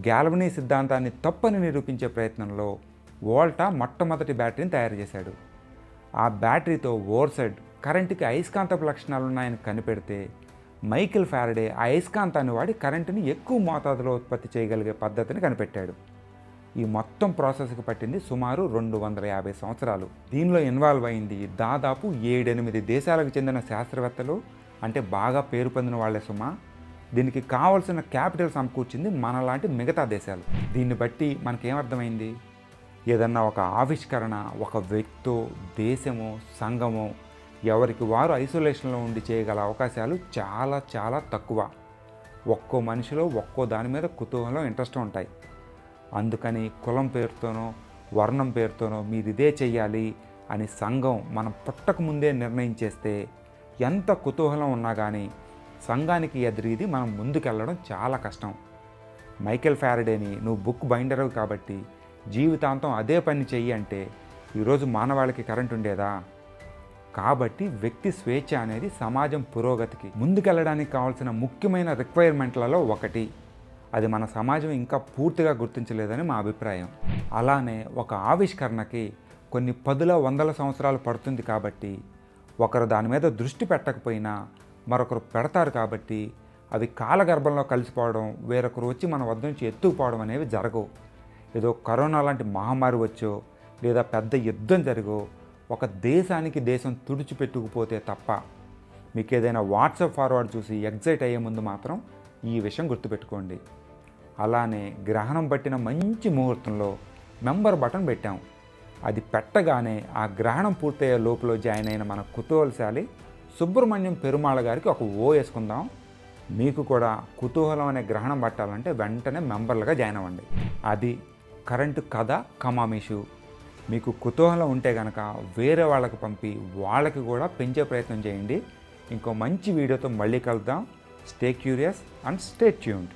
గ్యాల్వనీ సిద్ధాంతాన్ని తప్పని నిరూపించే ప్రయత్నంలో వోల్టా మొట్టమొదటి బ్యాటరీని తయారు చేశాడు. ఆ బ్యాటరీతో ఓర్సెడ్ కరెంటుకి అయస్కాంతపు లక్షణాలు ఉన్నాయని కనిపెడితే మైకేల్ ఫారడే ఆ అయస్కాంతాన్ని వాడి కరెంటుని ఎక్కువ మోతాదులో ఉత్పత్తి చేయగలిగే పద్ధతిని కనిపెట్టాడు. ఈ మొత్తం ప్రాసెస్కి పట్టింది సుమారు 250 సంవత్సరాలు. దీనిలో ఇన్వాల్వ్ అయింది దాదాపు 7-8 దేశాలకు చెందిన శాస్త్రవేత్తలు, అంటే బాగా పేరు పొందిన వాళ్ళే సుమా. దీనికి కావాల్సిన క్యాపిటల్ సమకూర్చింది మనలాంటి మిగతా దేశాలు. దీన్ని బట్టి మనకేమర్థమైంది, ఏదన్నా ఒక ఆవిష్కరణ ఒక వ్యక్తో, దేశమో, సంఘమో ఎవరికి వారు ఐసోలేషన్లో ఉండి చేయగల అవకాశాలు చాలా చాలా తక్కువ. ఒక్కో మనిషిలో ఒక్కో దాని మీద కుతూహలం, ఇంట్రెస్ట్ ఉంటాయి. అందుకని కులం పేరుతోనో వర్ణం పేరుతోనో మీరు ఇదే చెయ్యాలి అని సంఘం మనం పుట్టక ముందే నిర్ణయించేస్తే ఎంత కుతూహలం ఉన్నా కానీ సంఘానికి ఎదురీది మనం ముందుకెళ్ళడం చాలా కష్టం. మైకేల్ ఫారడేని నువ్వు బుక్ బైండరు కాబట్టి జీవితాంతం అదే పని చెయ్యి అంటే ఈరోజు మానవాళికి కరెంట్ ఉండేదా? కాబట్టి వ్యక్తి స్వేచ్ఛ అనేది సమాజం పురోగతికి ముందుకెళ్ళడానికి కావాల్సిన ముఖ్యమైన రిక్వైర్మెంట్లలో ఒకటి. అది మన సమాజం ఇంకా పూర్తిగా గుర్తించలేదని మా అభిప్రాయం. అలానే ఒక ఆవిష్కరణకి కొన్ని 10-100 సంవత్సరాలు పడుతుంది కాబట్టి ఒకరు దాని మీద దృష్టి పెట్టకపోయినా మరొకరు పెడతారు కాబట్టి అవి కాలగర్భంలో కలిసిపోవడం, వేరొకరు వచ్చి మన వద్ద నుంచి ఎత్తుకుపోవడం అనేవి జరగవు. ఏదో కరోనా లాంటి మహమ్మారి వచ్చో లేదా పెద్ద యుద్ధం జరిగో ఒక దేశానికి దేశం తుడిచిపెట్టుకుపోతే తప్ప మీకు ఏదైనా వాట్సాప్ ఫార్వర్డ్ చూసి ఎగ్జైట్ అయ్యే ముందు మాత్రం ఈ విషయం గుర్తుపెట్టుకోండి. అలానే గ్రహణం పట్టిన మంచి ముహూర్తంలో మెంబర్ బటన్ పెట్టాం. అది పెట్టగానే ఆ గ్రహణం పూర్తయ్యే లోపల జాయిన్ అయిన మన కుతూహలశాలి సుబ్రహ్మణ్యం పెరుమాళ గారికి ఒక ఓ వేసుకుందాం. మీకు కూడా కుతూహలం అనే గ్రహణం పట్టాలంటే వెంటనే మెంబర్లుగా జాయిన్ అవ్వండి. అది కరెంటు కథ కమామీషు. మీకు కుతూహలం ఉంటే కనుక వేరే వాళ్ళకి పంపి వాళ్ళకి కూడా పెంచే ప్రయత్నం చేయండి. ఇంకో మంచి వీడియోతో మళ్ళీ కలుద్దాం. Stay curious and stay tuned.